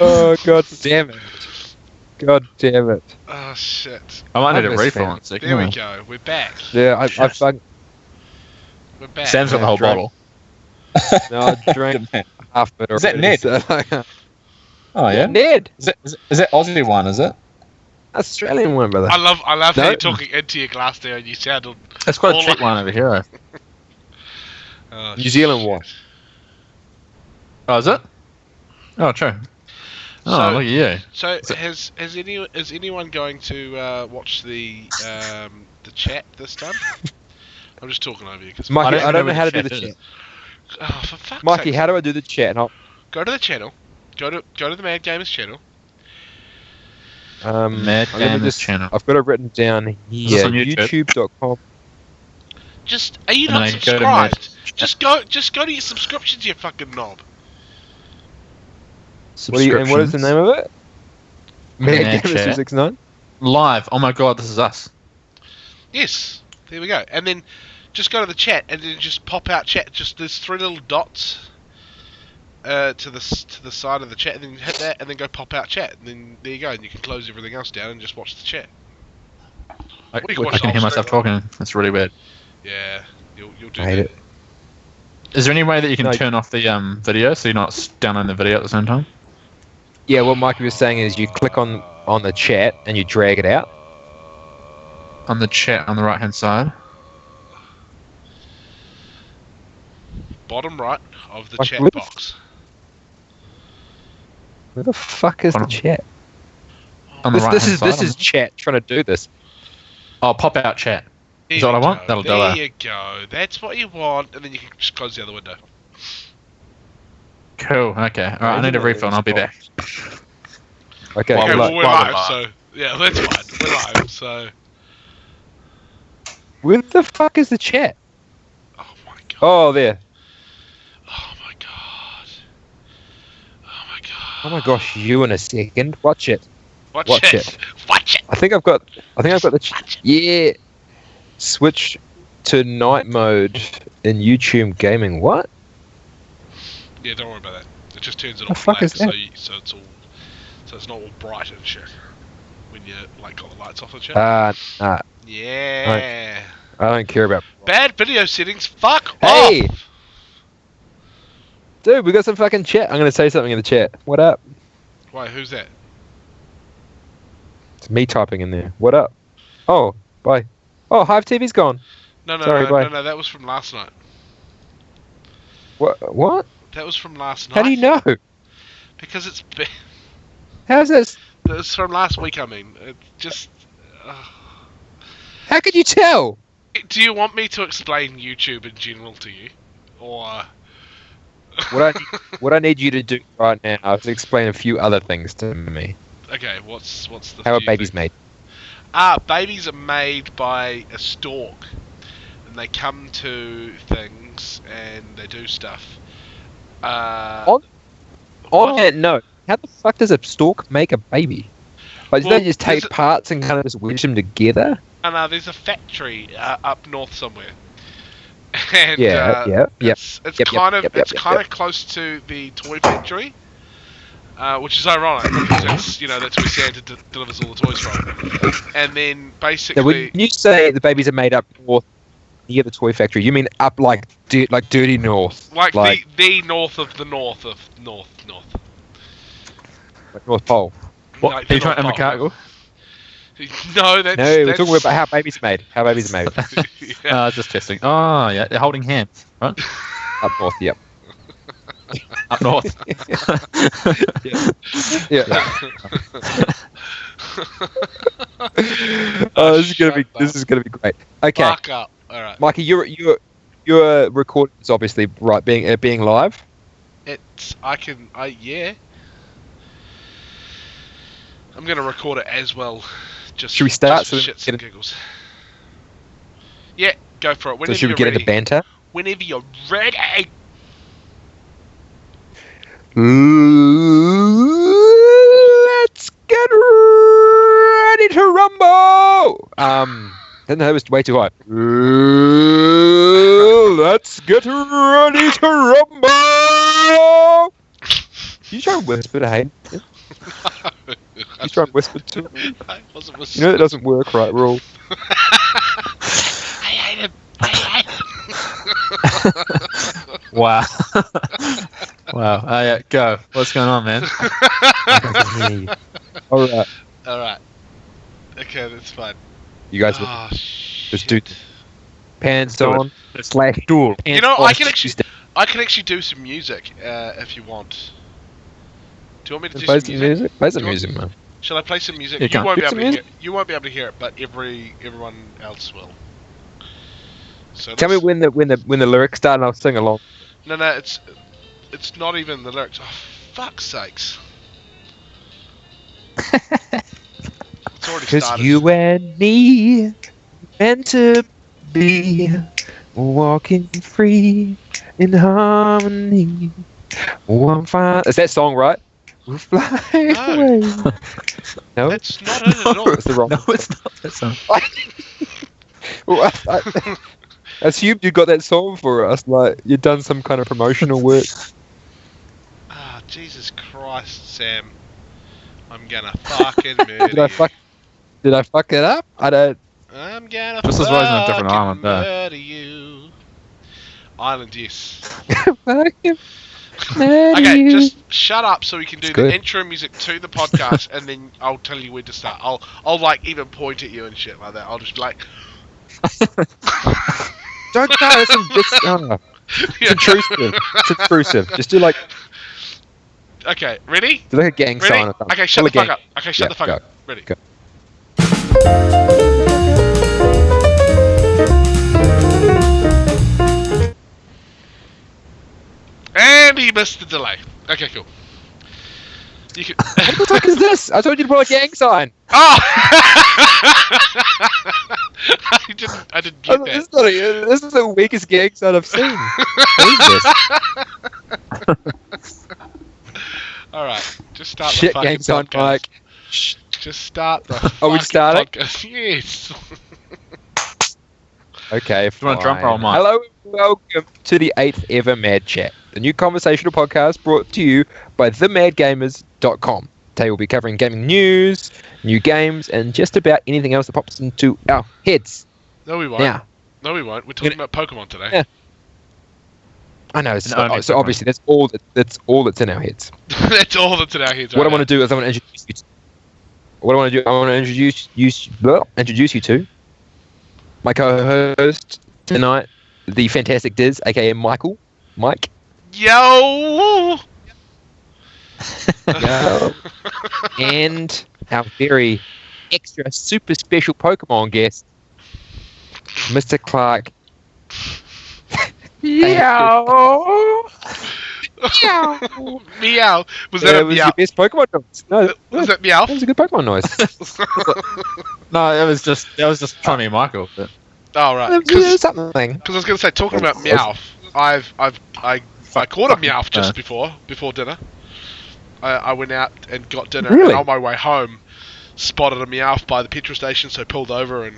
Oh god damn it! God damn it! Oh shit! I might need a miss refill Sam. in a second. There we go. We're back. Yeah, I fucking We're back. Sam's got the whole Drank. bottle. no, I drank half of it. Is that already, Ned? so- Oh yeah. Ned, Is that Aussie one? Is it? Australian one, brother. I love how No. you're talking into your glass there, and you sounded. That's quite a all cheap one over here. Oh, New Zealand shit. one. Oh, is it? Oh, true. Oh, So- look at you. So is anyone going to watch the chat this time? I'm just talking over you because Mikey, don't I don't know know how to do where the the chat. Oh, for fuck's Mikey, sake. how do I do the chat? Go to the channel. Go to the MADGamers channel. Let me MADGamers channel. I've got it written down this here. on YouTube? YouTube.com. Just are you And not then go to subscribed? Mad- Just go to your subscriptions, you fucking knob. And what is the name of it? Mad MADGamers Chat. 269. Live. Oh my god, this is us. Yes. There we go. And then just go to the chat and then just pop out chat. Just there's 3 little dots to the side of the chat, and then hit that, and then go pop out chat, and then there you go, and you can close everything else down and just watch the chat. I you can watch can the hear whole myself stream. talking. That's really weird. Yeah, you'll do I hate that. it. Is there any way that you can No. turn off the video so you're not downloading the video at the same time? Yeah, what Mikey was saying is you click on the chat and you drag it out. On the chat on the right hand side. Bottom right of the Like, chat look- box. Where the fuck is the Bottom. chat? On the This right hand side. is chat trying to do this. Oh, pop out chat. There Is that what I we want? go. That'll do There it. you go. That's what you want, and then you can just close the other window. Cool. Okay. Alright, I need a refill and I'll be back. Okay, Well, Okay, good well, luck. we're Well, live, live. so yeah, that's fine. We're live, so. Where the fuck is the chat? Oh my god. Oh, there. Oh my god. Oh my god. Oh my gosh, you in a second. Watch it. Watch watch it. Watch it. I think I've got the Watch it. yeah. Switch to night mode in YouTube gaming. What? Yeah, don't worry about that. It just turns it The off fuck black, is that? so it's not all bright and shit when you like got the lights off and shit. Nah. Yeah. I don't care about. Bad video settings. Fuck Hey! off. Dude, we got some fucking chat. I'm gonna say something in the chat. What up? Wait, who's that? It's me typing in there. What up? Oh, bye. Oh, Hive TV's gone. No, Sorry, bye. no. That was from last night. What? That was from last night. How do you know? Because it's How's this? it's from last week. I mean, it just. How could you tell? Do you want me to explain YouTube in general to you, or? What I need you to do right now is explain a few other things to me. Okay, what's the? How are few babies things? made? Babies are made by a stork, and they come to things and they do stuff. On what? that note, how the fuck does a stork make a baby? Like, Well, don't you just take there's a- parts and kind of just wedge them together? And there's a factory up north somewhere. And, Yeah. It's Yep, kind of yep, it's yep, kind yep. of close to the toy factory, which is ironic because that's where Santa delivers all the toys from. And then Now, basically, when you say the babies are made up north near the toy factory, you mean up like dirty north, like the north of the north of north. like North Pole? What? Like Are you the trying to North McCartle? No, that's No, we're talking about how babies are made. How babies are made yeah. Just testing. Oh, yeah. They're holding hands. Right? up north. Yep. Up north. Yeah. Oh, this is gonna be great. Okay, Fuck up. All right. Mikey, you're recording this obviously, right? Being live. Yeah. I'm gonna record it as well. Just Should we start just so for then we shits get and giggles? Yeah, go for it. So Whenever should we you're get ready. into banter? Whenever you're ready. Let's get ready to rumble. That was way too high. Let's get ready to rumble. Oh! You try and whisper to Hayden. You try and whisper to him. I wasn't You know that doesn't work, right? We're all. I hate him. I hate him. Wow. Wow. Yeah, go. What's going on, man? All right, All right. Okay, that's fine. you guys. Oh, Just do shit. pants Do it. on slash duel. You know, I can actually do some music if you want. Do you want me to do Play some some music? music. Play some Do you want- music, man. Shall I play some music? You You can. won't be Do able some to hear. music. You won't be able to hear it, but everyone else will. So Tell me let's- when the lyrics start, and I'll sing along. No, it's not even the lyrics. Oh, fuck's sakes! It's already Cause started. you and me meant to be walking free in harmony. One fine. Is that song right? We'll fly No. away. No, That's not it at all. it's the wrong. No, it's not that song. Well, I assumed you got that song for us. Like you'd done some kind of promotional work. Ah, Jesus Christ, Sam! I'm gonna fucking murder Did I fuck? Did I fuck it up? I don't. I'm gonna This is why he's on a different fucking island, though. murder you. Island, yes. fucking Okay, you. just shut up so we can do It's the good. intro music to the podcast, and then I'll tell you where to start. I'll like even point at you and shit like that. I'll just be like, Don't go. It's intrusive. It's intrusive. Just do like okay, ready? do like a gang Ready? sign or something. Okay, shut Or the a fuck gang. up. Okay, shut Yeah, the fuck go. up. Ready? Go. And he missed the delay. Okay, cool. You can. What the fuck is this? I told you to put a gang sign. Oh! I didn't get This that. is, this is the weakest gang sign I've seen. What is this? All right, just start the Shit fucking gang sign, podcast. Mike. Shh. Just start the. Are we fucking starting? podcast. Yes. Okay, you want a drum fine. roll, Mike? Hello and welcome to the 8th ever Mad Chat, the new conversational podcast brought to you by themadgamers.com. Today we'll be covering gaming news, new games, and just about anything else that pops into our heads. No, we won't. Now, No, we won't. We're talking about Pokemon today. Yeah. I know, only so Pokemon. obviously that's all that's in our heads. That's all that's in our heads. What I right want to do is I want to introduce you. What I want to do, I want to introduce you to my co-host tonight, the fantastic Diz, aka Michael, Mike. now. Yo. Yo. And our very extra super special Pokemon guest, Mr. Clark. Meow. Meow. Meow. Was that a was meow? your best Pokemon noise. No, Was that meow? that was a good Pokemon noise. No, that was just trying to be Michael. But Oh right. It was something. Because I was going to say, talking about Meowth, I caught a Meowth just before dinner. I went out and got dinner, Really? and on my way home, spotted a Meowth by the petrol station, so pulled over and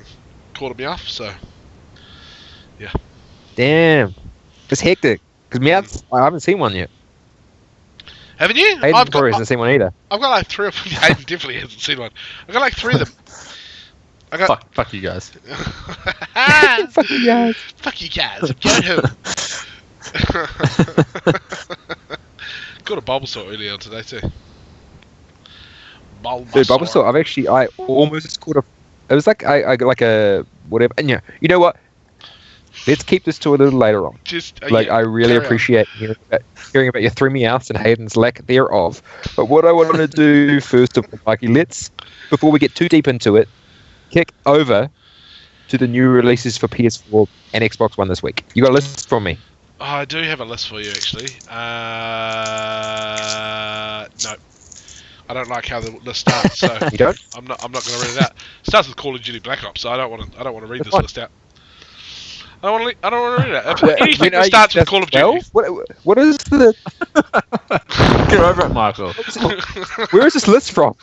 caught a Meowth. So Damn. It's hectic. Because Meowth, I haven't seen one yet. haven't you? Hayden probably hasn't seen one either. I've got like 3 of them. Hayden definitely hasn't seen one. I've got like 3 of them. I got fuck you guys. Fuck you guys. Fuck you guys. I'm going home. Got a Bulbasaur earlier on today too. Dude, Bulbasaur, I almost caught a. It was like I got like a whatever. And yeah, you know what? Let's keep this to a little later on. Just Like yeah, I really carry on. appreciate hearing about your 3 Meowths and Hayden's lack thereof. But what I want to do first of all, Mikey, let's before we get too deep into it, kick over to the new releases for PS4 and Xbox One this week. You got a list from me? Oh, I do have a list for you actually. No. I don't like how the list starts, so You don't? I'm not going to read it out. It starts with Call of Duty Black Ops, so I don't want to read this Fine. list out. I don't want to read it out. Well, Anything know that you starts with just- Call of well, Duty. what is the Get over it, Michael. where is this list from?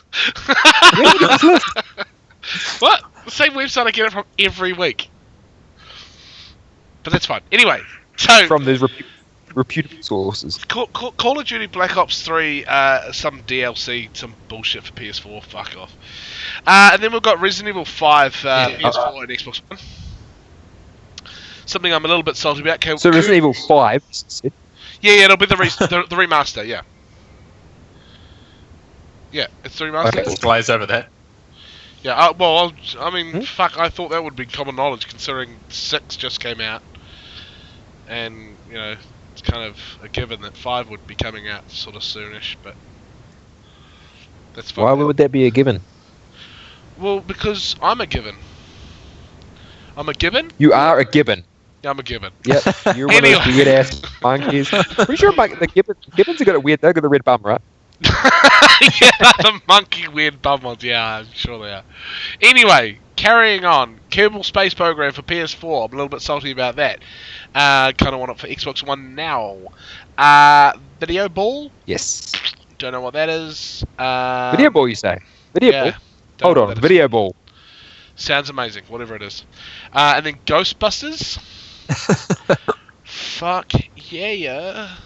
Where did you get this list? What? The same website I get it from every week. But that's fine. Anyway, so From the reputable sources. Call of Duty Black Ops 3, some DLC, some bullshit for PS4. Fuck off. And then we've got Resident Evil 5, PS4 and Xbox One. Something I'm a little bit salty about. So Resident Evil 5. Yeah, it'll be the remaster. Yeah. Yeah, it's the remaster. Okay. Glaze over that. Yeah, fuck, I thought that would be common knowledge considering 6 just came out. And, you know, it's kind of a given that 5 would be coming out sort of soonish, but that's fine. Why would that be a given? Well, because I'm a given. I'm a given? You are a gibbon. Yeah, I'm a given. Yep, you're one of those weird ass monkeys. Pretty sure the gibbons have got they've got the red bum, right? Yeah, the monkey weird bum ones. Yeah, I'm sure they are. Anyway, carrying on. Kerbal Space Program for PS4. I'm a little bit salty about that. Kind of want it for Xbox One now. Video Ball? Yes. Don't know what that is. Video Ball, you say? Video Ball? Hold on, Video Ball. Sounds amazing, whatever it is. And then Ghostbusters. Fuck yeah.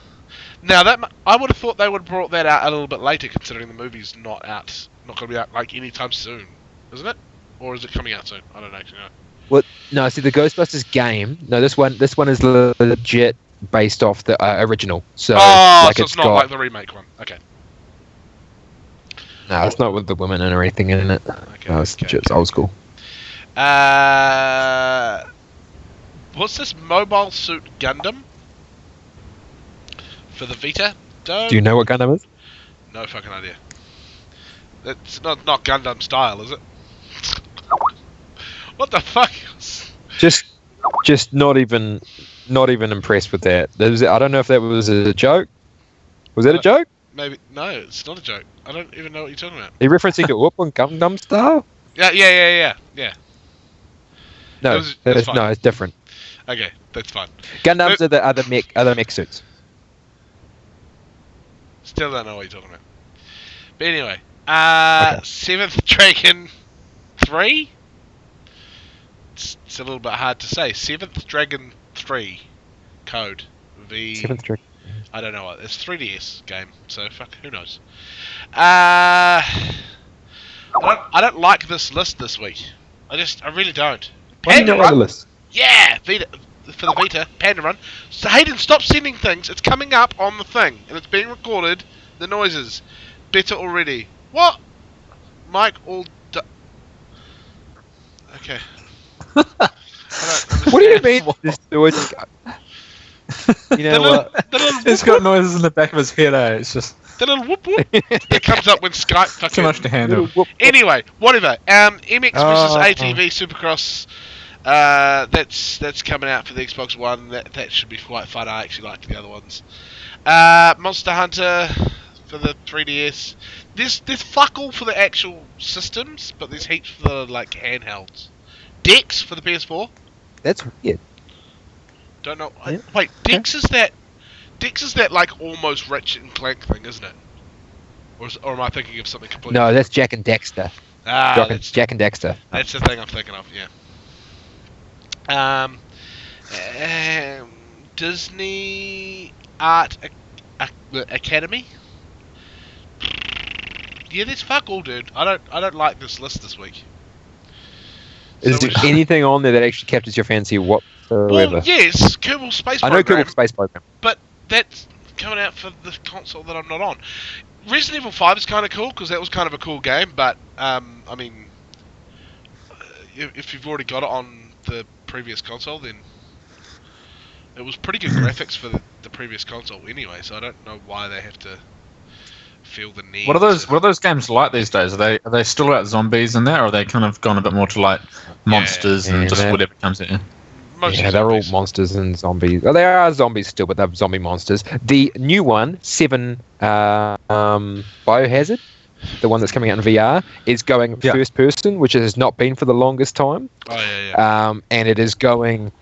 Now that I would have thought they would have brought that out a little bit later, considering the movie's not going to be out like anytime soon, isn't it? Or is it coming out soon? I don't actually know. Well, no. See, the Ghostbusters game. No, this one is legit based off the original. So, so it's not like the remake one. Okay. No, it's not with the women and everything in it. Okay, No, it's just old school. What's this Mobile Suit Gundam for the Vita? Do you know what Gundam is? No fucking idea. It's not Gundam style, is it? What the fuck? Just not even impressed with that. I don't know if that was a joke. Was that a joke? Maybe no, it's not a joke. I don't even know what you're talking about. Are you referencing to Whoop on Gundam style? Yeah. No, it's different. Okay, that's fine. Gundams are the other mech suits. Still don't know what you're talking about. But anyway, Seventh Dragon 3. It's a little bit hard to say. Seventh Dragon 3 code V. Seventh Dragon. I don't know what. It's 3DS game, so fuck. Who knows? I don't like this list this week. I really don't. Why do you not like the list? Yeah, Vita, for the Vita, Panda Run. So Hayden, stop sending things. It's coming up on the thing, and it's being recorded. The noises. Better already. What? Mike all... Okay. What do you mean? This noise? You know what? He's got noises in the back of his head, It's just... The little whoop whoop that comes up when Skype fucking... Too much to handle. Anyway, whatever. MX versus ATV Supercross. That's coming out for the Xbox One. That should be quite fun. I actually like the other ones. Monster Hunter for the 3DS. There's fuck all for the actual systems, but there's heaps for the like handhelds. Dex for the PS4. That's weird. Don't know. Yeah. Wait, Dex is that like almost Ratchet and Clank thing, isn't it? Or am I thinking of something completely? No, that's Jack and Dexter. That's Jack and Dexter. That's the thing I'm thinking of. Yeah. Disney Art Academy. Yeah, there's fuck all, dude. I don't like this list this week. Is there anything on there that actually captures your fancy whatsoever? Well, yes, Kerbal Space Program. I know Kerbal Space Program. But that's coming out for the console that I'm not on. Resident Evil 5 is kind of cool, because that was kind of a cool game, but, I mean, if you've already got it on the previous console, then it was pretty good graphics for the previous console anyway, so I don't know why they have to feel the need. What are those games like these days? Are they still about zombies in there, or are they kind of gone a bit more to like monsters and just whatever comes in? They're all monsters and zombies. Well, they are zombies still, but they're zombie monsters. The new one, 7 Biohazard, the one that's coming out in VR, is going first person, which it has not been for the longest time. Oh yeah. And it is going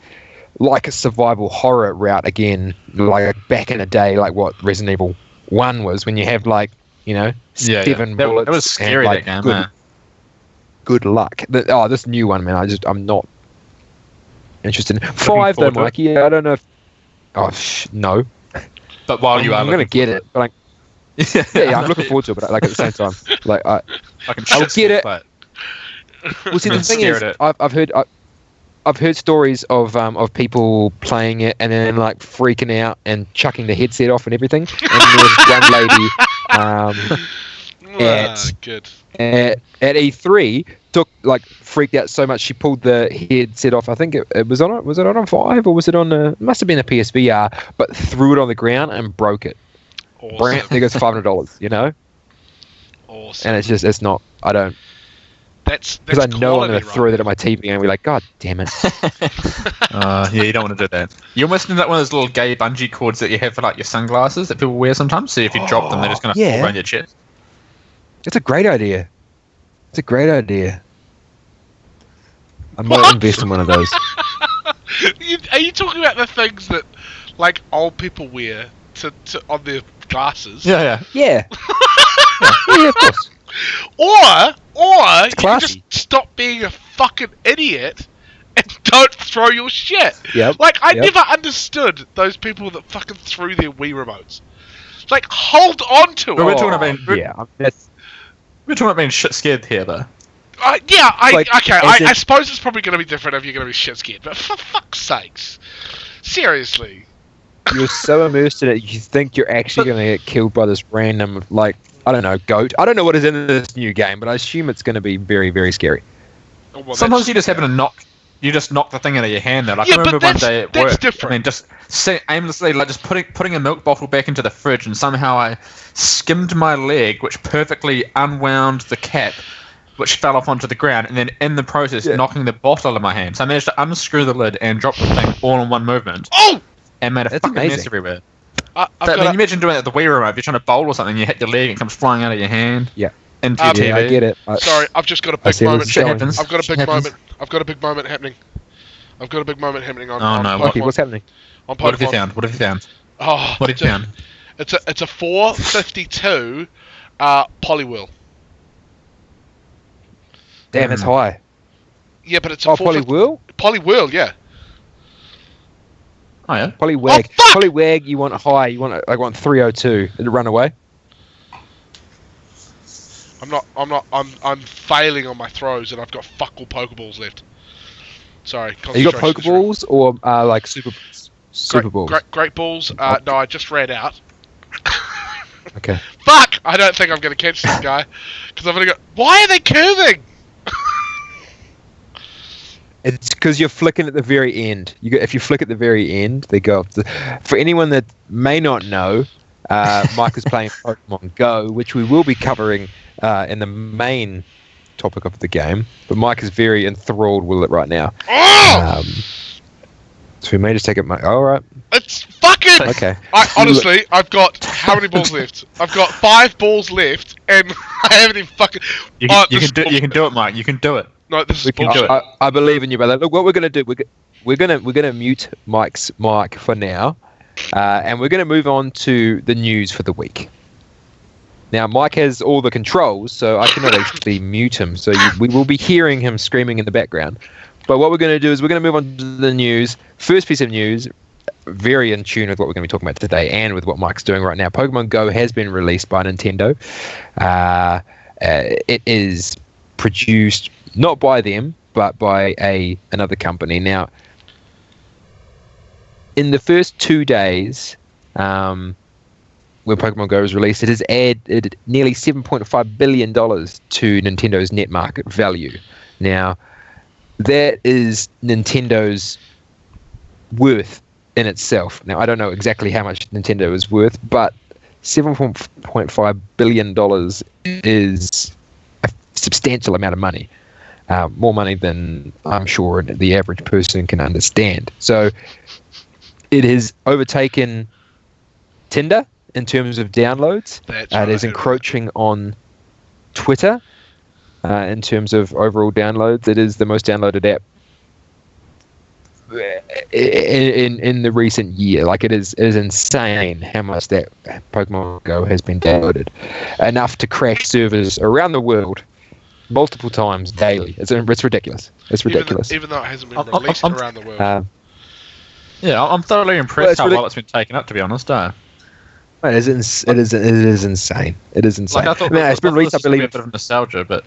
like a survival horror route again, like back in the day, like what Resident Evil 1 was, when you have 7 bullets. That was scary, and, that game, man. Good luck. This new one, man, I'm not interested in. 5 though, Mikey. I don't know if... no. But while you are, I'm gonna get it, but yeah, I'm looking forward to it. But like at the same time, like I will get it. But Well, see, the I'm thing scared is, at- I've heard stories of people playing it and then like freaking out and chucking the headset off and everything. And there was one lady Good. at E3 freaked out so much she pulled the headset off. I think it was on. Was it on 5 or was it on? It must have been a PSVR, but threw it on the ground and broke it. Awesome. There goes $500. You know, Awesome. and it's not. I don't. That's Because I know I'm quality, going to throw that at my TV and be like, God damn it. yeah, you don't want to do that. You almost need like one of those little gay bungee cords that you have for like your sunglasses that people wear sometimes. So if you drop them, they're just going to fall around your chest. It's a great idea. It's a great idea. I might invest in one of those. Are you talking about the things that like old people wear to on their glasses? Yeah. Yeah. Yeah, of course. Or you can classy. just stop being a fucking idiot and don't throw your shit. Yep. Like I Yep. never understood those people that fucking threw their Wii remotes. Like hold on to it. But we're talking about that's we're talking about being shit scared here, though. I suppose it's probably going to be different if you're going to be shit scared. But for fuck's sakes, seriously. you're so immersed in it, you think you're actually going to get killed by this random, like, I don't know, goat. I don't know what is in this new game, but I assume it's going to be very, very scary. Oh, well, Sometimes you just happen to knock the thing out of your hand. Though, like Yeah, I remember but one day at that's work. different. I mean, just aimlessly, like just putting a milk bottle back into the fridge, and somehow I skimmed my leg, which perfectly unwound the cap, which fell off onto the ground, and then in the process, knocking the bottle out of my hand. So I managed to unscrew the lid and drop the thing all in one movement. Oh! And made a That's fucking mess amazing. everywhere. I've I got mean, a- you imagine doing it at the Wii remote. If you're trying to bowl or something, you hit your leg, and it comes flying out of your hand. Yeah. Into your TV. Yeah, I get it. Sorry, I've just got a I big see where moment. this is going. happens. I've got a Shit big happens. moment. I've got a big moment happening. I've got a big moment happening on, Oh, on no, Pokemon. what- Okay, what's happening? On Pokemon. What have you found? What have you found? Oh, What have you found? It's a 452 Poliwhirl. Damn, it's high. Yeah, but it's a Oh, 450 Polywhirl? Poliwhirl, yeah. Oh yeah. Polywag. Oh, fuck! Polywag, you want high. You want, I want 302. Did it run away? I'm failing on my throws and I've got fuck all Pokeballs left. Sorry, Have you got concentration. Pokeballs or like Super Balls? Great balls. No, I just ran out. Okay. Fuck! I don't think I'm going to catch this guy. Because I'm going to go... Why are they curving? It's because you're flicking at the very end. If you flick at the very end, they go up. For anyone that may not know, Mike is playing Pokemon Go, which we will be covering in the main topic of the game. But Mike is very enthralled with it right now. Oh! So we may just take it. All right. It's fucking... Okay. Honestly, I've got... How many balls left? I've got 5 balls left, and I haven't even fucking... You can do it, Mike. You can do it. No, this is We can bullshit. do it. I believe in you, brother. Look, what we're gonna do, we're gonna mute Mike's mic for now, and we're gonna move on to the news for the week. Now, Mike has all the controls, so I cannot actually mute him. So we will be hearing him screaming in the background. But what we're going to do is we're going to move on to the news. First piece of news, very in tune with what we're going to be talking about today and with what Mike's doing right now. Pokemon Go has been released by Nintendo. It is produced not by them, but by another company. Now, in the first 2 days, when Pokemon Go was released, it has added nearly $7.5 billion to Nintendo's net market value. Now, that is Nintendo's worth in itself. Now, I don't know exactly how much Nintendo is worth, but $7.5 billion is a substantial amount of money. More money than I'm sure the average person can understand. So, it has overtaken Tinder in terms of downloads. It is encroaching on Twitter in terms of overall downloads. It is the most downloaded app in the recent year. Like, it is insane how much that Pokemon Go has been downloaded. Enough to crash servers around the world multiple times daily. It's ridiculous. It's ridiculous. Even though it hasn't been released around the world. Yeah, I'm thoroughly impressed Well, how well it's been taken up, to be honest. It is insane. It is insane. Like I thought, it's been released, I this was gonna be believe. a bit of nostalgia, but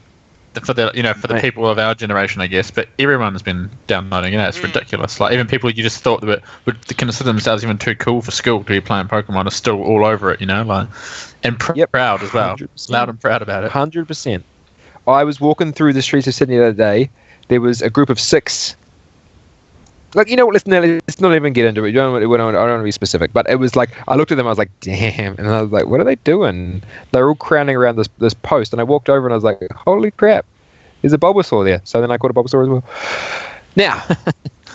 for the people of our generation, I guess. But everyone's been downloading. It's ridiculous. Like even people you just thought that would consider themselves even too cool for school to be playing Pokemon are still all over it. And proud as well, 100%. loud and proud about it. 100%. I was walking through the streets of Sydney the other day. There was a group of 6. Like, let's not even get into it. I don't want to be specific, but it was like I looked at them. I was like, damn, and I was like, what are they doing? They're all crowding around this post, and I walked over and I was like, holy crap, there's a Bulbasaur there. So then I caught a Bulbasaur as well. Now,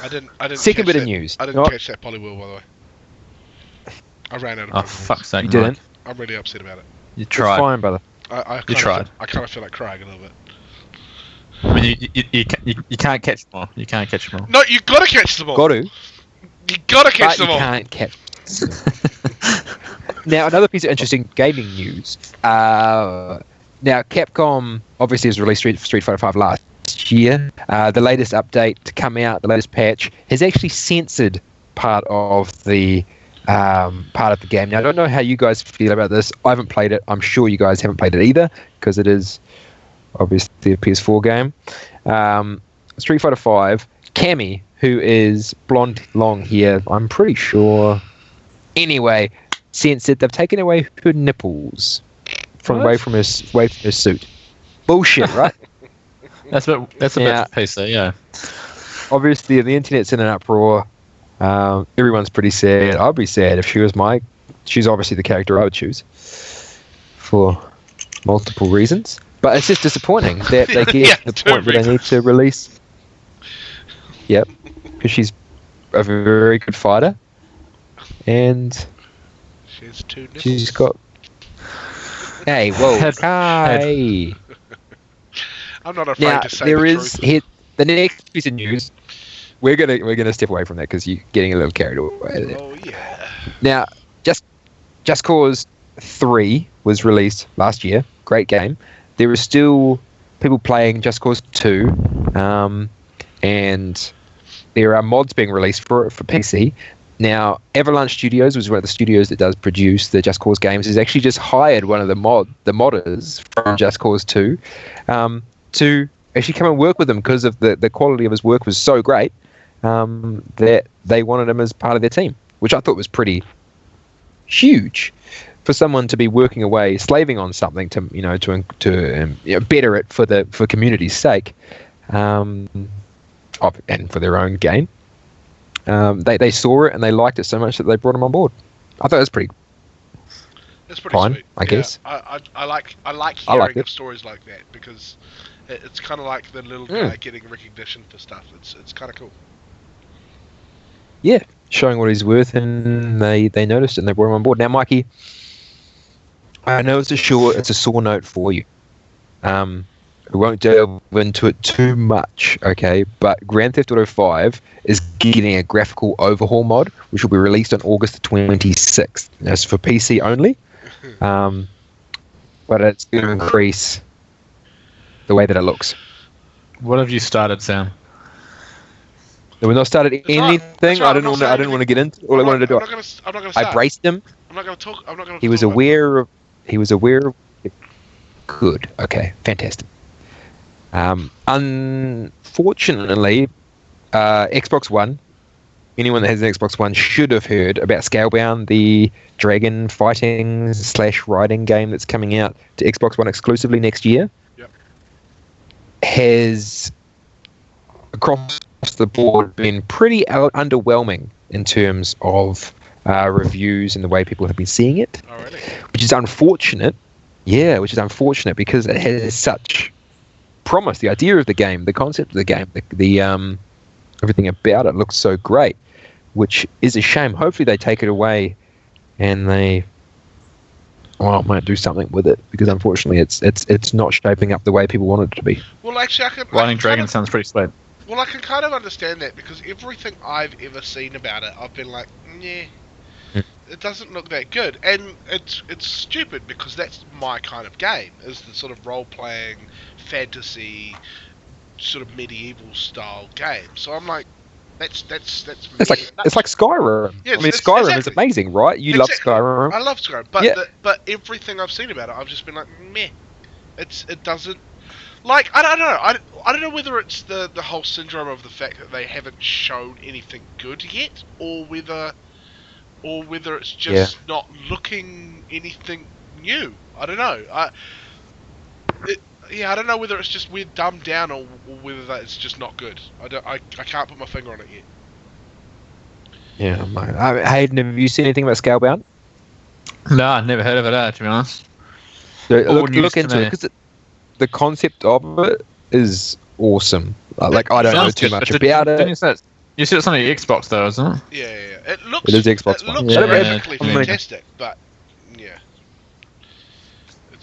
I didn't. second catch bit that. of news. I didn't catch that Poliwhirl, by the way. I ran out of. Oh Pokeballs. fuck's sake! You didn't? I'm really upset about it. You It's tried. fine, brother. I You tried. I kind of feel like crying a little bit. I mean, you can't catch them all. You can't catch them all. No, you gotta catch them all. Got to, You gotta catch but them you all. can't catch. Now, another piece of interesting gaming news. Now, Capcom obviously has released Street Fighter 5 last year. The latest update to come out, the latest patch, has actually censored part of the game. Now, I don't know how you guys feel about this. I haven't played it. I'm sure you guys haven't played it either, because it is obviously a PS4 game. Street Fighter 5, Cammy, who is blonde, long hair, I'm pretty sure. Anyway, censored. They've taken away her nipples away from her suit. Bullshit, right? That's a bit PC, yeah. Obviously, the internet's in an uproar. Everyone's pretty sad. I'd be sad if she was she's obviously the character I would choose for multiple reasons. But it's just disappointing that they get to the point where they need to release. Yep, because she's a very good fighter, and She's 2 nipples. she's got. Hey, whoa, Kai! I'm not afraid Now to say there the is truth. the next piece of news. We're gonna step away from that because you're getting a little carried away there. Oh yeah. Now, Just Cause 3 was released last year. Great game. There are still people playing Just Cause 2, and there are mods being released for PC. Now, Avalanche Studios, which is one of the studios that does produce the Just Cause games, has actually just hired one of the modders from Just Cause 2 to actually come and work with them because of the quality of his work was so great that they wanted him as part of their team, which I thought was pretty huge for someone to be working away, slaving on something to better it for community's sake, and for their own gain. They saw it and they liked it so much that they brought him on board. I thought it was pretty That's pretty fine, sweet. I guess. I like liked hearing it. of stories like that because it's kind of like the little guy getting recognition for stuff. It's kind of cool. Yeah, showing what he's worth, and they noticed it and they brought him on board. Now, Mikey, I know it's a sore note for you. We won't delve into it too much, okay? But Grand Theft Auto 5 is getting a graphical overhaul mod, which will be released on August the 26th. That's for PC only, but it's going to increase the way that it looks. What have you started, Sam? We've not started anything. That's right, I didn't want to get into. All I wanted to do. I'm not going to start. I braced him. I'm not going to talk. I'm not going to. He was aware of. Good. Okay. Fantastic. Unfortunately, Xbox One. Anyone that has an Xbox One should have heard about Scalebound, the dragon fighting / riding game that's coming out to Xbox One exclusively next year. Yep. Has across the board been pretty underwhelming in terms of reviews and the way people have been seeing it. Already. Which is unfortunate. Yeah, which is unfortunate because it has such promise. The idea of the game, the concept of the game, the everything about it looks so great, which is a shame. Hopefully they take it away and they might do something with it because unfortunately it's not shaping up the way people want it to be. Well, actually, Riding Dragon sounds pretty sweet. Well, I can kind of understand that because everything I've ever seen about it, I've been like, yeah, it doesn't look that good, and it's stupid because that's my kind of game, is the sort of role-playing, fantasy, sort of medieval style game. So I'm like, That's It's like Skyrim. Yeah, I mean, it's Skyrim is exactly. amazing, right? You love Exactly. Skyrim. I love Skyrim, but Yeah. but everything I've seen about it, I've just been like, meh. It doesn't. Like, I don't know. I don't know whether it's the whole syndrome of the fact that they haven't shown anything good yet, or whether it's just not looking anything new. I don't know. I don't know whether it's just we're dumbed down or whether that it's just not good. I can't put my finger on it yet. Yeah, mate. Hayden, have you seen anything about Scalebound? No, I've never heard of it, to be honest. Look into it, because the concept of it is awesome. Like, I don't know too much about it. You said it's on the Xbox, though, isn't it? Yeah. It looks. It is Xbox It One. looks Yeah. graphically I mean, fantastic, but yeah.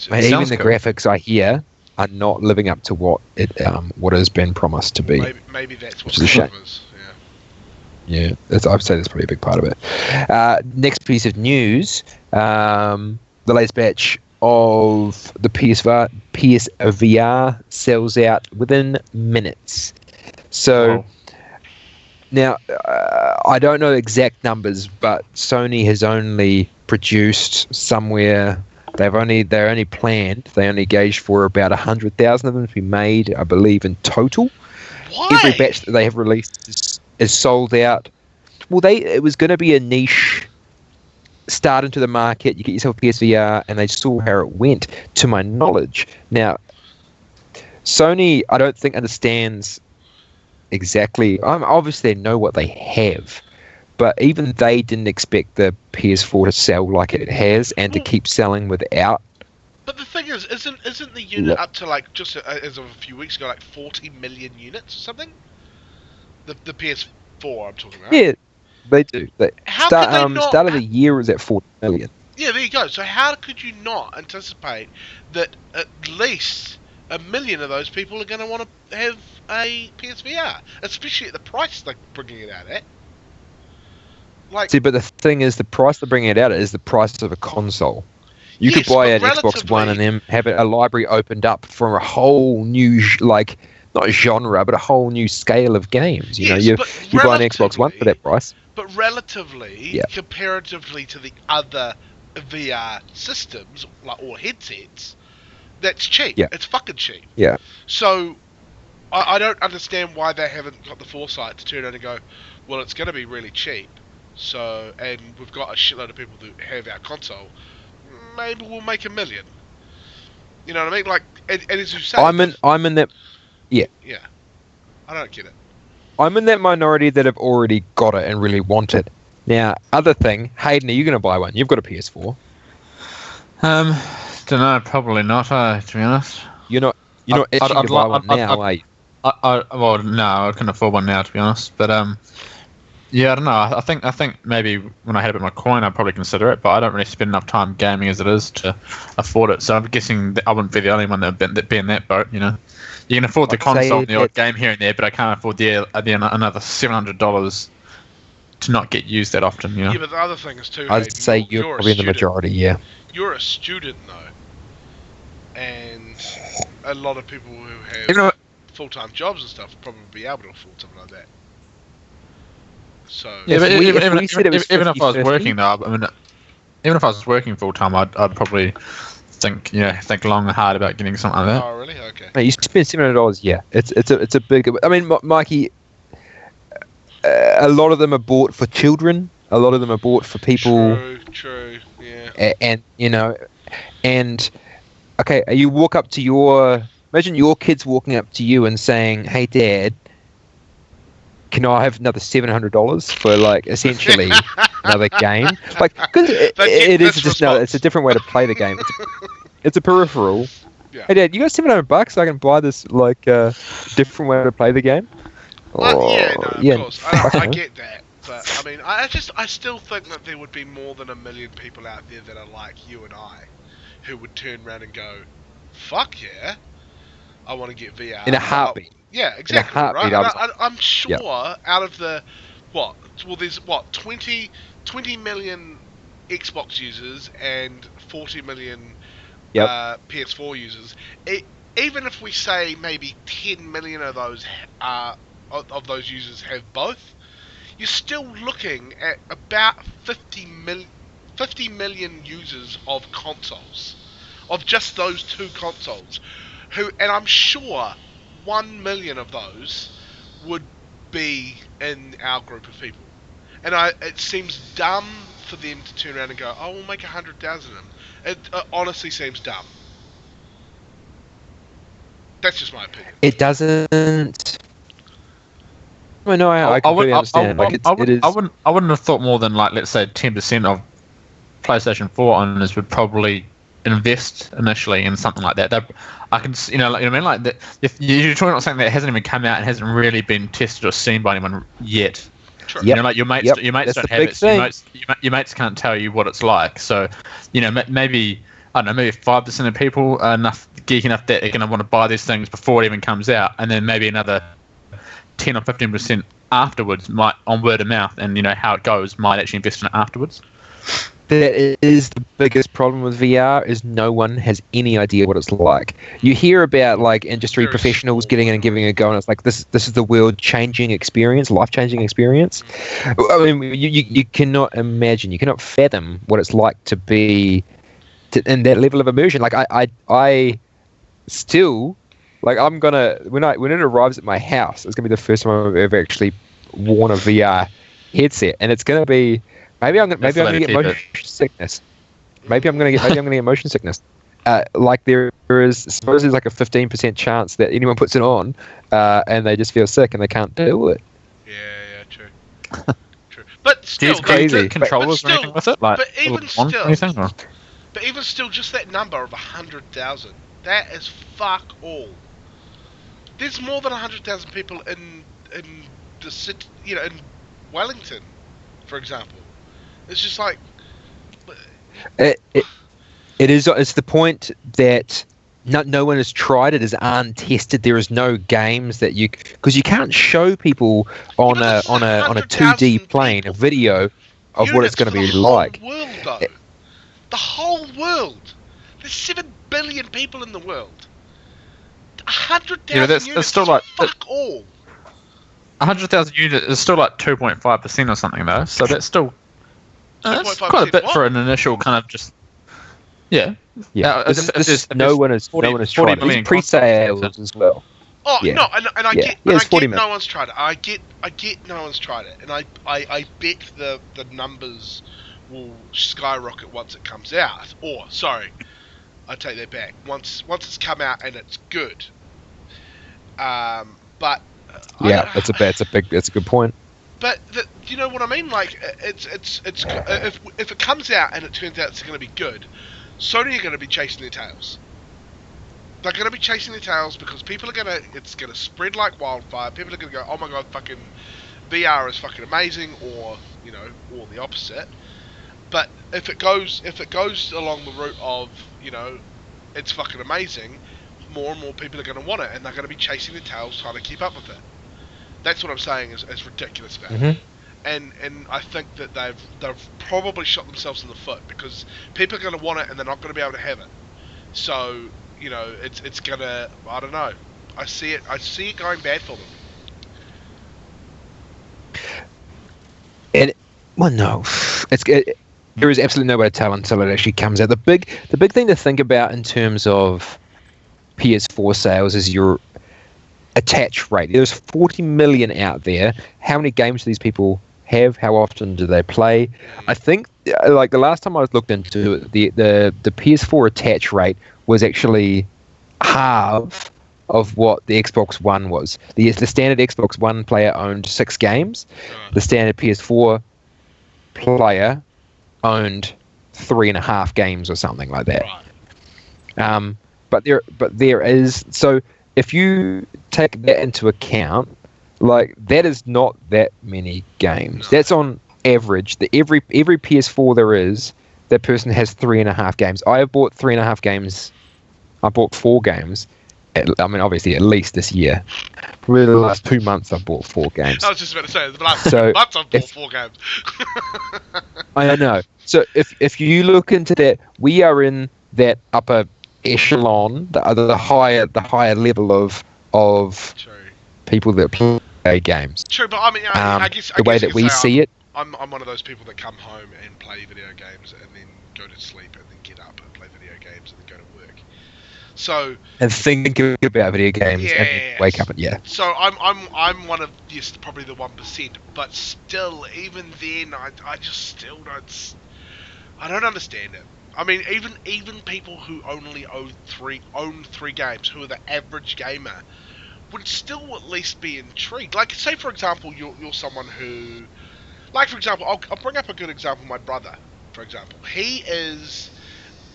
Mate, even sounds the cool. graphics I hear are not living up to what has been promised to be. Maybe that's what Which is a shame. the is. Yeah, I'd say that's probably a big part of it. Next piece of news: the latest batch of the PSVR sells out within minutes. So. Wow. Now, I don't know exact numbers, but Sony has only produced somewhere. They're only planned. They only gauged for about 100,000 of them to be made, I believe, in total. Why? Every batch that they have released is sold out. Well, it was going to be a niche start into the market. You get yourself a PSVR, and they saw how it went. To my knowledge, now Sony, I don't think understands. Exactly. Obviously, they know what they have, but even they didn't expect the PS4 to sell like it has and to keep selling without. But the thing is, isn't the unit up to like just as of a few weeks ago, like 40 million units or something? The PS4 I'm talking about. Yeah, they do. How could they not? Start of the year was at 40 million. Yeah, there you go. So how could you not anticipate that at least 1 million of those people are going to want to have a PSVR, especially at the price they're bringing it out at? Like, See, but the thing is, the price they're bringing it out at is the price of a console. You could buy an Xbox One and then have a library opened up for a whole new, not genre, but a whole new scale of games. You know, you buy an Xbox One for that price. But relatively, comparatively to the other VR systems, or headsets, that's cheap. Yeah. It's fucking cheap. Yeah. So, I don't understand why they haven't got the foresight to turn around and go, well, it's going to be really cheap, so, and we've got a shitload of people that have our console, maybe we'll make 1 million. You know what I mean? Like, and as you say... I'm in that... Yeah. Yeah. I don't get it. I'm in that minority that have already got it and really want it. Now, other thing, Hayden, are you going to buy one? You've got a PS4. Don't know, probably not, to be honest. You're not itching to buy one now, are you? Well, no, I can afford one now, to be honest. But yeah, I don't know. I think maybe when I had a bit more coin, I'd probably consider it. But I don't really spend enough time gaming as it is to afford it. So I'm guessing that I wouldn't be the only one that'd be in that boat. You know, you can afford the console and the odd game here and there, but I can't afford the another $700 to not get used that often. You know. Yeah, but the other thing is too. I'd say you're probably in the majority. Yeah. You're a student though, and a lot of people who have full-time jobs and stuff would probably be able to afford something like that. So yeah, but even if I was 50-50, working though, I mean, even if I was working full time, I'd probably think long and hard about getting something like that. Oh really? Okay. Mate, you spend $700. Yeah, it's a big. I mean, Mikey, a lot of them are bought for children. A lot of them are bought for people. True. Yeah. And okay, you walk up to imagine your kids walking up to you and saying, "Hey, Dad, can I have another $700 for essentially another game?" Because it is just it's a different way to play the game. It's a peripheral. Yeah. Hey, Dad, you got $700? I can buy this different way to play the game. Well, of course, I get that. But I mean, I still think that there would be more than 1 million people out there that are like you and I, who would turn around and go, "Fuck yeah, I want to get VR." In a heartbeat. Yeah, exactly. In a heartbeat, right? I'm sure out of the there's 20 million Xbox users and 40 million PS4 users. Even if we say maybe 10 million of those users have both. you're still looking at about 50 million users of consoles, of just those two consoles, and I'm sure 1 million of those would be in our group of people. And it seems dumb for them to turn around and go, "Oh, we'll make 100,000 of them." It honestly seems dumb. That's just my opinion. It doesn't. Well, no, I completely understand. It is. I wouldn't have thought more than, like, let's say 10% of PlayStation 4 owners would probably invest initially in something like that. I can, you know, like, you know what I mean, like that. If you're talking about something that hasn't even come out and hasn't really been tested or seen by anyone yet. True. Yep. You know, like your mates don't have it. Your mates can't tell you what it's like. So, you know, maybe I don't know, maybe 5% of people are geeky enough that they're going to want to buy these things before it even comes out, and then maybe another 10 or 15% afterwards might, on word of mouth, and you know how it goes, might actually invest in it afterwards. That is the biggest problem with VR, is no one has any idea what it's like. You hear about like industry professionals getting in and giving it a go, and it's like this is the world-changing experience, life-changing experience. I mean, you cannot imagine, you cannot fathom what it's like to be in that level of immersion. Like I still, like, I'm gonna, when it arrives at my house, it's gonna be the first time I've ever actually worn a VR headset, and it's gonna be. Maybe I'm gonna get motion sickness. Maybe I'm gonna get motion sickness. Like there is, suppose there's like a 15% chance that anyone puts it on, and they just feel sick and they can't do it. Yeah, true. True. But still, It's crazy. Controllers or anything with it, like but even still, anything, or? But even still, just that number of 100,000, that is fuck all. There's more than 100,000 people in the city, you know, in Wellington, for example. It's just like it is. It's the point that no one has tried it. Is untested. There is no games that because you can't show people on a 2D plane a video of what it's going to be like. The whole world, though. The whole world. There's 7 billion people in the world. 100,000 units. Still like fuck all. 100,000 units is still like 2.5% or something, though. So that's still. That's quite a bit for an initial kind of just. Yeah. No one has tried it. It's pre-sales as well. Oh yeah. No, and I get no one's tried it. I get no one's tried it, and I bet the numbers will skyrocket once it comes out. Or sorry, I take that back. Once it's come out and it's good. But yeah, that's a good point. But you know what I mean? Like it's if it comes out and it turns out it's going to be good, Sony are going to be chasing their tails. They're going to be chasing their tails because it's going to spread like wildfire. People are going to go, oh my god, fucking VR is fucking amazing, or you know, or the opposite. But if it goes along the route of, you know, it's fucking amazing, more and more people are going to want it, and they're going to be chasing their tails trying to keep up with it. That's what I'm saying is ridiculous about it. And I think that they've probably shot themselves in the foot, because people are going to want it and they're not going to be able to have it. So, you know, it's going to, I don't know. I see it going bad for them. No, there is absolutely no way to tell until it actually comes out. The big thing to think about in terms of PS4 sales is your attach rate. There's 40 million out there. How many games do these people have? How often do they play? I think, like, the last time I looked into it, the PS4 attach rate was actually half of what the Xbox One was. The standard Xbox One player owned 6 games. The standard PS4 player owned 3.5 games or something like that. But there is, so if you take that into account, like, that is not that many games. No. That's on average. Every PS4 there is, that person has 3.5 games. I have bought 3.5 games. I bought 4 games. Obviously, at least this year. Probably the last 2 months, I've bought 4 games. I was just about to say, the last 2 months, I've bought 4 games. I know. So if you look into that, we are in that upper echelon, the higher level of people that play games. True, but I mean, I guess the way that we see it. I'm one of those people that come home and play video games and then go to sleep and then get up and play video games and then go to work. So and think about video games and then wake up and So I'm one of probably the 1%, but still, even then, I just still I don't understand it. I mean, even people who only own three games, who are the average gamer, would still at least be intrigued. Like, say for example, you're someone who, like for example, I'll bring up a good example. My brother, for example, he is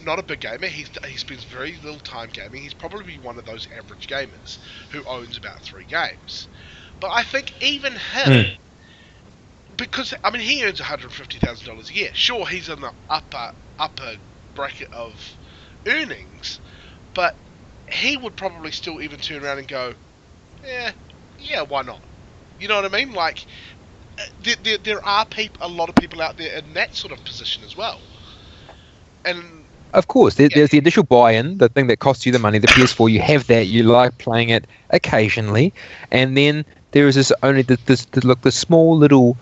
not a big gamer. He spends very little time gaming. He's probably one of those average gamers who owns about 3 games. But I think even him, because I mean he earns $150,000 a year. Sure, he's in the upper bracket of earnings, but he would probably still even turn around and go, yeah, why not? You know what I mean? Like, there are a lot of people out there in that sort of position as well. And of course, there's the initial buy-in, the thing that costs you the money, the PS4. You have that. You like playing it occasionally, and then there is this small little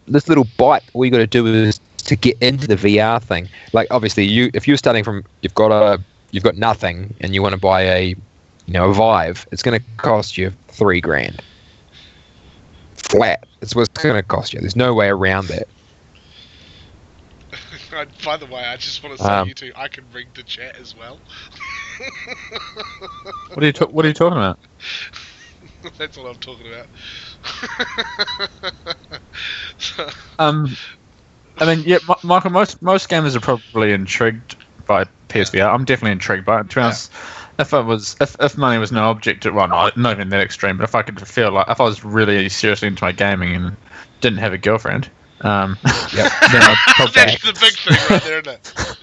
this little bite. All you got to do is to get into the VR thing. Like, obviously, if you're starting from you've got nothing and you want to buy a Vive, it's going to cost you $3,000 flat. It's what it's going to cost you. There's no way around that. By the way, I just want to say you two, I can ring the chat as well. What are you talking about? That's what I'm talking about. I mean, yeah, Michael. Most gamers are probably intrigued by PSVR. I'm definitely intrigued by it. To be honest, if money was no object, well, not even that extreme, but if I could feel like if I was really seriously into my gaming and didn't have a girlfriend, then I'd probably that's the big thing right there, isn't it?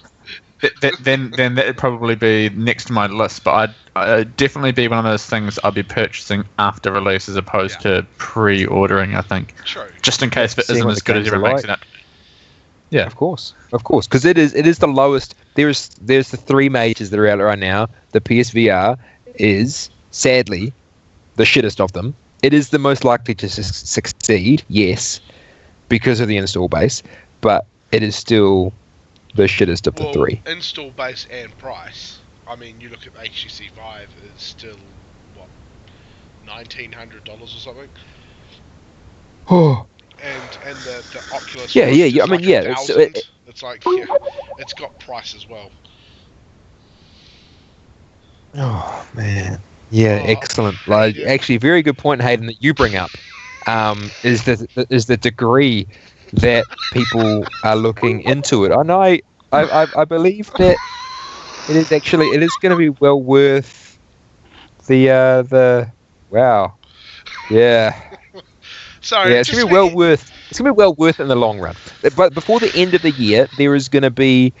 then that'd probably be next to my list. But I'd definitely be one of those things I'd be purchasing after release as opposed to pre-ordering. I think. True. Just in case it isn't as good as everyone makes it out. Yeah, of course, because it is the lowest. There's the 3 majors that are out right now. The PSVR is sadly the shittest of them. It is the most likely to succeed, yes, because of the install base, but it is still the shittest of the 3. Install base and price. I mean, you look at the HTC Vive, it's still what, $1,900 or something. Oh. And the Oculus. Yeah. I mean, it's like it's got price as well. Oh man, yeah, excellent. Like, actually, very good point, Hayden, that you bring up. Is the degree that people are looking into it. I know. I believe that it is going to be well worth the wow. Yeah. Sorry, yeah, it's gonna be well worth. It's gonna be well worth in the long run. But before the end of the year, there is gonna be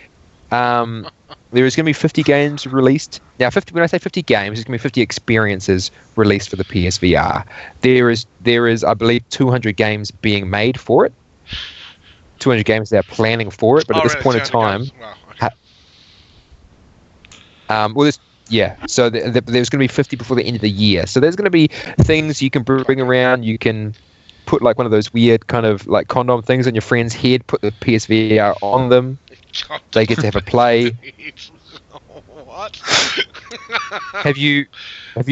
50 games released. Now, 50. When I say 50 games, it's gonna be 50 experiences released for the PSVR. There is, I believe, 200 games being made for it. 200 games they're planning for it, but at this point in time, so there's going to be 50 before the end of the year. So there's going to be things you can bring around. You can put like one of those weird kind of like condom things on your friend's head, put the PSVR on them. They get to have a play. What? Have you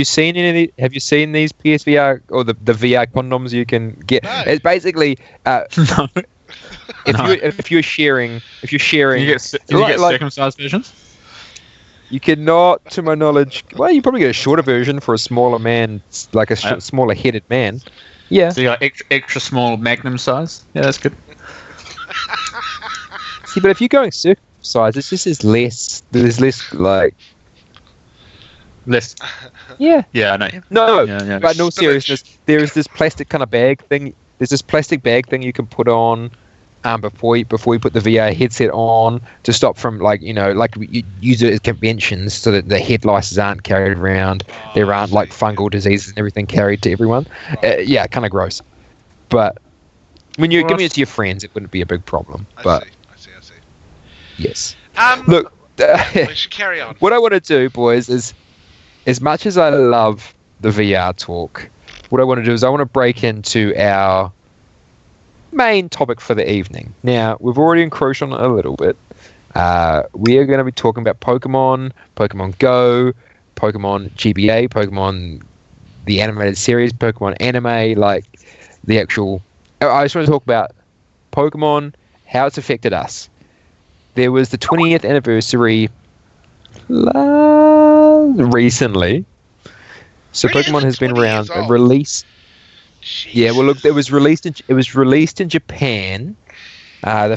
seen these PSVR or the VR condoms you can get? No. It's basically No. if you're sharing, Can you get circumcised versions? You cannot, to my knowledge. Well, you probably get a shorter version for a smaller man, like a smaller headed man. Yeah. So you got extra small Magnum size. Yeah, that's good. See, but if you're going circumcised, it's just less. There's less like. Less. Yeah. Yeah, I know. No, Yeah. but in all seriousness, there is this plastic kind of bag thing. There's this plastic bag thing you can put on before you put the VR headset on to stop from like you use it at conventions so that the head lices aren't carried around. There aren't like fungal diseases and everything carried to everyone. Yeah, kind of gross. But when you're giving it to your friends, it wouldn't be a big problem. I see. Yes. Look, we should carry on. What I want to do, boys, is as much as I love the VR talk, what I want to do is I want to break into our main topic for the evening. Now, we've already encroached on it a little bit. We are going to be talking about Pokemon, Pokemon Go, Pokemon GBA, Pokemon the animated series, Pokemon anime, like the actual... I just want to talk about Pokemon, how it's affected us. There was the 20th anniversary recently. So Really? Pokemon Is it has been 20 around. years old? Released. Jesus. Yeah, well, look, it was released in Japan. The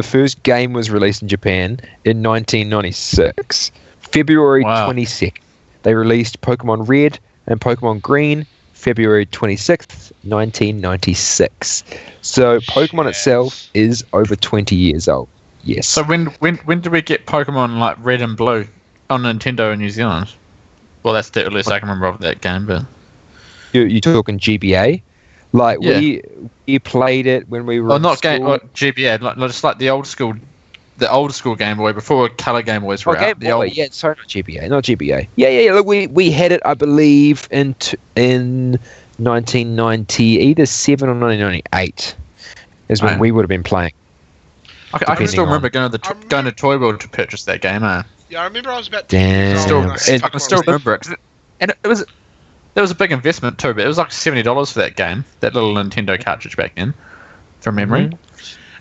first game was released in Japan in 1996, February Wow. 22nd. They released Pokemon Red and Pokemon Green, February 26th, 1996. So Pokemon Shit. itself is over 20 years old. Yes. So when did we get Pokemon like Red and Blue on Nintendo in New Zealand? Well, that's the earliest I can remember of that game, but You're talking GBA? Like, Yeah. we played it when we were oh, in not game, school. GBA, like just like the old school Game Boy before Color Game Boys were Oh, Game out. The Boy, old, yeah, sorry, not GBA, not GBA. Yeah. Look, we had it, I believe, in 1990, either 7 or 1998 is when Oh. we would have been playing. I can depending still remember on- going to Toy World to purchase that game. Yeah, I remember I was about 10 years Damn. old when I Still- had I can Pokemon still Red. remember it, and it was there was a big investment too, but it was like $70 for that game, that little Nintendo cartridge back then, from memory. Mhm.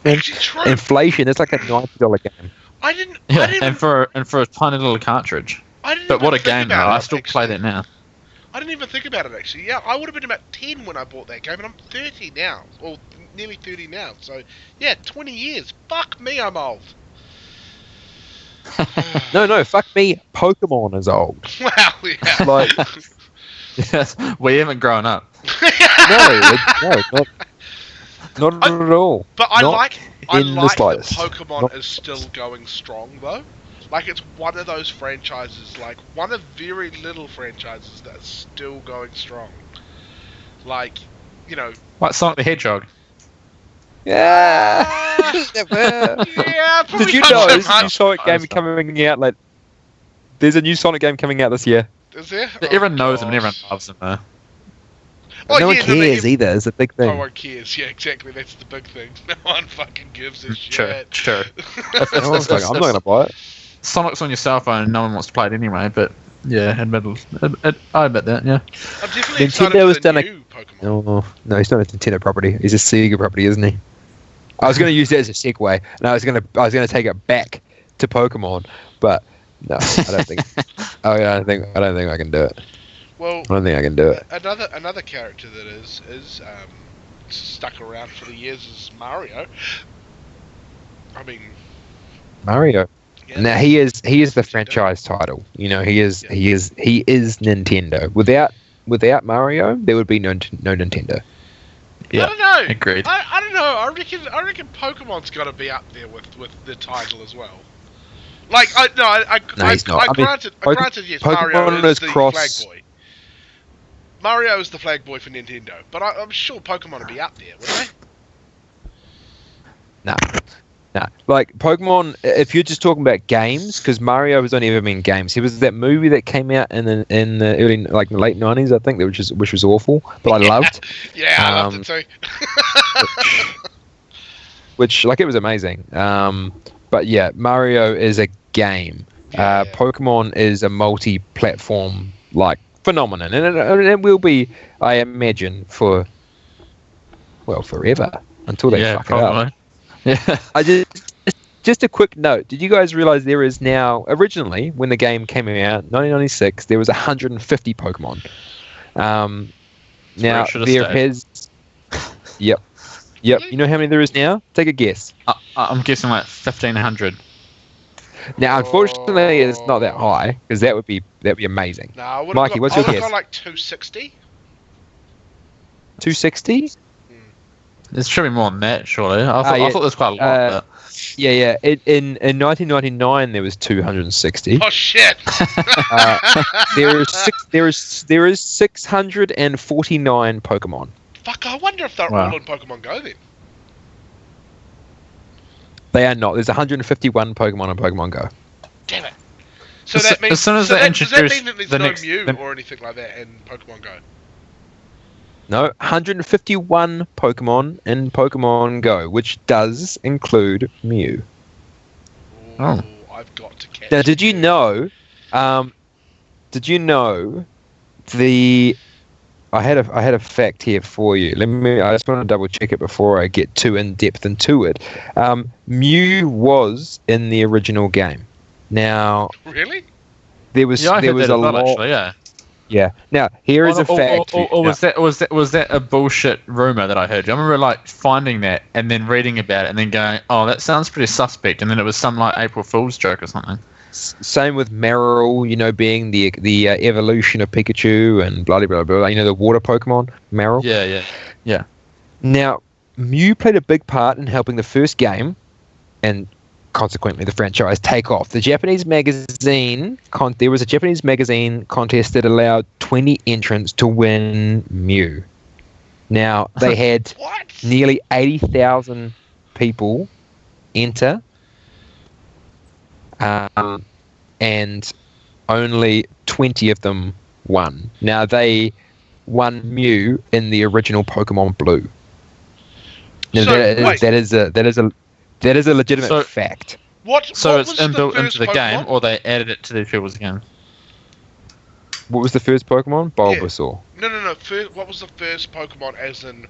Actually, true. Inflation, it's like a $90 game. I didn't Yeah, even, and for a tiny little cartridge. I didn't But even what a think game though! about I it, still actually. play that now. I didn't even think about it actually. Yeah, I would have been about 10 when I bought that game, and I'm 30 now, or nearly 30 now. So yeah, 20 years. Fuck me, I'm old. No, fuck me, Pokemon is old. Wow, yeah. Like, Yes, we haven't grown up. not at all. But I Not like in the that slightest. Pokemon Not- is still going strong though. Like it's one of those franchises, like one of very little franchises that's still going strong. Like, you know, Like Sonic the Hedgehog. Yeah. yeah, probably Did you not know so there's a new much. Sonic game coming out? Like, there's a new Sonic game coming out this year. Is there? Everyone knows him and gosh. everyone loves him though. But no one yeah, cares either. It's a big No thing. one cares. Yeah, exactly. That's the big thing. No one fucking gives a Sure, shit. sure. No one's like, I'm not gonna buy it. Sonic's on your cell phone and no one wants to play it anyway, but yeah, I admit that, yeah. I'm definitely Nintendo excited has for the done a- new Pokemon. No, he's not a Nintendo property. He's a Sega property, isn't he? I was going to use that as a segue, and I was going to take it back to Pokemon, but no, I don't think. I don't think I can do it. Well, I don't think I can do it. another character that is stuck around for the years is Mario. I mean, Mario. yeah, Now he is the Nintendo. franchise title. You know, he is Nintendo. Without Mario, there would be no Nintendo. Yeah, I don't know. agreed. I don't know. I reckon Pokemon's got to be up there with the title as well. Like No, he's not. I mean, granted, yes, Mario Pokemon is is the cross- flag boy. Mario is the flag boy for Nintendo, but I'm sure Pokemon would be up there, wouldn't they? Nah. Like Pokemon, if you're just talking about games, because Mario has only ever been games. He was that movie that came out in the early, like the late '90s, I think, which was awful, but I loved. Yeah, I loved it too. Which like it was amazing. But yeah, Mario is a game. Yeah. Pokemon is a multi-platform like phenomenon, and it will be, I imagine, for forever until they Yeah, fuck it up. probably. Yeah. I just a quick note. Did you guys realize there is now, originally when the game came out, 1996, there was 150 Pokemon. Now it should've there stayed. has. Yep. Really? You know how many there is now? Take a guess. I'm guessing like 1,500. Now, unfortunately, it's not that high because that'd be amazing. Nah, I would Mikey, have what's your got, guess? like 260. 260? There should be more than that, surely. I thought yeah. there was quite a lot. Uh, Yeah. In 1999, there was 260. Oh shit! There is 649 Pokemon. Fuck, I wonder if they're Wow. all in Pokemon Go then. They are not. There's 151 Pokemon in Pokemon Go. Damn it. So that means, as soon as so they that, does that introduce mean that there's the no next, Mew the- or anything like that in Pokemon Go? No, 151 Pokemon in Pokemon Go, which does include Mew. Oh. I've got to catch. Now, did you Mew. know? Did you know the? I had a fact here for you. I just want to double check it before I get too in depth into it. Mew was in the original game. Now Really? there was Yeah, I there heard was that a as well, lot. actually, yeah. Yeah. Now here is a fact. Or was that a bullshit rumor that I heard? I remember like finding that and then reading about it and then going, "Oh, that sounds pretty suspect," and then it was some like April Fool's joke or something. Same with Marill, being the evolution of Pikachu and blah blah blah. The water Pokemon Marill. Yeah. Now, Mew played a big part in helping the first game, and consequently the franchise, take off. The Japanese magazine, there was a Japanese magazine contest that allowed 20 entrants to win Mew. Now, they had What? nearly 80,000 people enter, and only 20 of them won. Now, they won Mew in the original Pokemon Blue. Now, So, wait. that is a legitimate fact. So what it's was the inbuilt first into the game, Pokemon? or they added it to the people's game. What was the first Pokemon? Bulbasaur. No. What was the first Pokemon, as in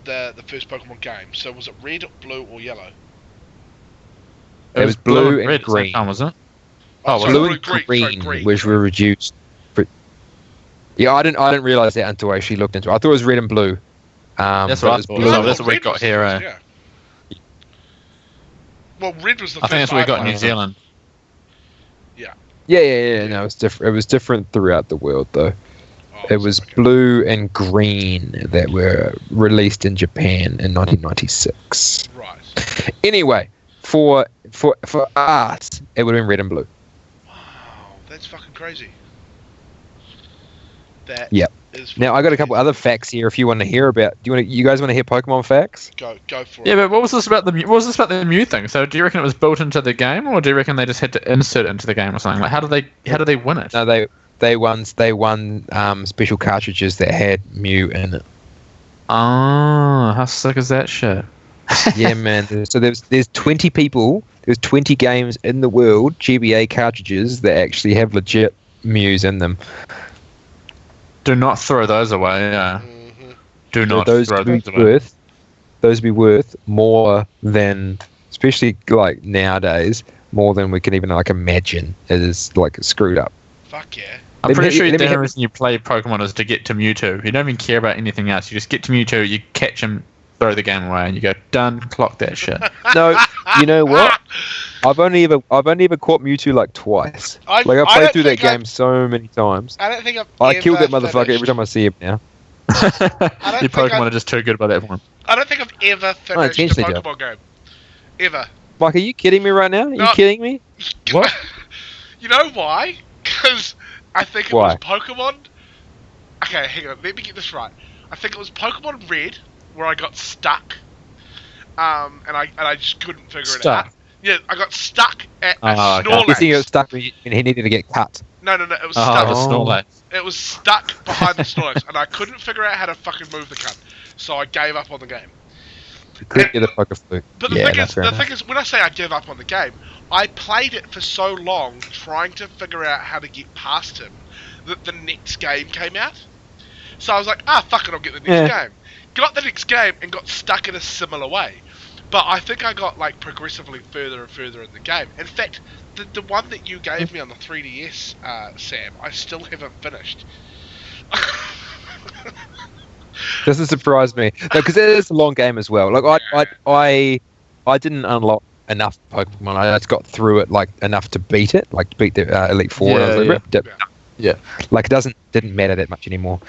the first Pokemon game? So was it red, blue, or yellow? It was blue and red at the green. same time, wasn't it? Oh, sorry, Blue and green, green, which were reduced. Yeah, I didn't realize that until I actually looked into it. I thought it was red and blue. That's but what it I was thought. blue So and that's what we red got was here. the first, yeah. Well, red was the I first think that's what we got in played. New Zealand. Yeah. No, it was different throughout the world, though. Oh, It was okay. blue and green that were released in Japan in 1996. Right. Anyway, for us, it would have been red and blue. Wow, that's fucking crazy. That Yep. is Now, I got a couple fucking other facts here. If you want to hear about, you guys want to hear Pokemon facts? crazy. Go for Yeah, it. but what was this about the Mew thing? So do you reckon it was built into the game, or do you reckon they just had to insert it into the game or something? Like how did they win it? No, they won special cartridges that had Mew in it. Oh, how sick is that shit? Yeah, man. So there's 20 people. There's 20 games in the world, GBA cartridges that actually have legit Mews in them. Do not throw those away. Yeah. Mhm. Do not those throw would be those away. those would be worth more than, especially like nowadays, more than we can even like imagine. It is like screwed up. Fuck yeah. I'm pretty sure the let me only have- reason you play Pokemon is to get to Mewtwo. You don't even care about anything else. You just get to Mewtwo, you catch him, throw the game away, and you go, done, clock that shit. No, you know what? I've only ever caught Mewtwo like twice. I Like I don't played through that think I've- game so many times. I don't think I've I ever killed that motherfucker finished- every time I see him now. Your think Pokemon I've- are just too good by that point. I don't think I've ever finished a intentionally do. Pokemon game. Ever. Mike, are you kidding me right now? Are you No. kidding me? What? You know why? Because I think it Why? was Pokemon. Okay, hang on. Let me get this right. I think it was Pokemon Red where I got stuck. And I just couldn't figure it Stuck? out. Yeah, I got stuck at a Oh, okay. You Snorlax. think he was stuck when he needed to get cut? No, it was Oh, stuck. the Snorlax. It was stuck behind the Snorlax, and I couldn't figure out how to fucking move the cunt. So I gave up on the game. You couldn't get a Pokeflute. But Yeah, the that's fair enough. thing is, when I say I gave up on the game, I played it for so long trying to figure out how to get past him that the next game came out. So I was like, fuck it, I'll get the next game. Got the next game and got stuck in a similar way. But I think I got like progressively further and further in the game. In fact, the one that you gave me on the 3DS, Sam, I still haven't finished. Doesn't surprise me. No, because it is a long game as well. Like I didn't unlock enough Pokemon. I just got through it like enough to beat it, like beat the Elite Four. and I was like, Yeah. like it didn't matter that much anymore.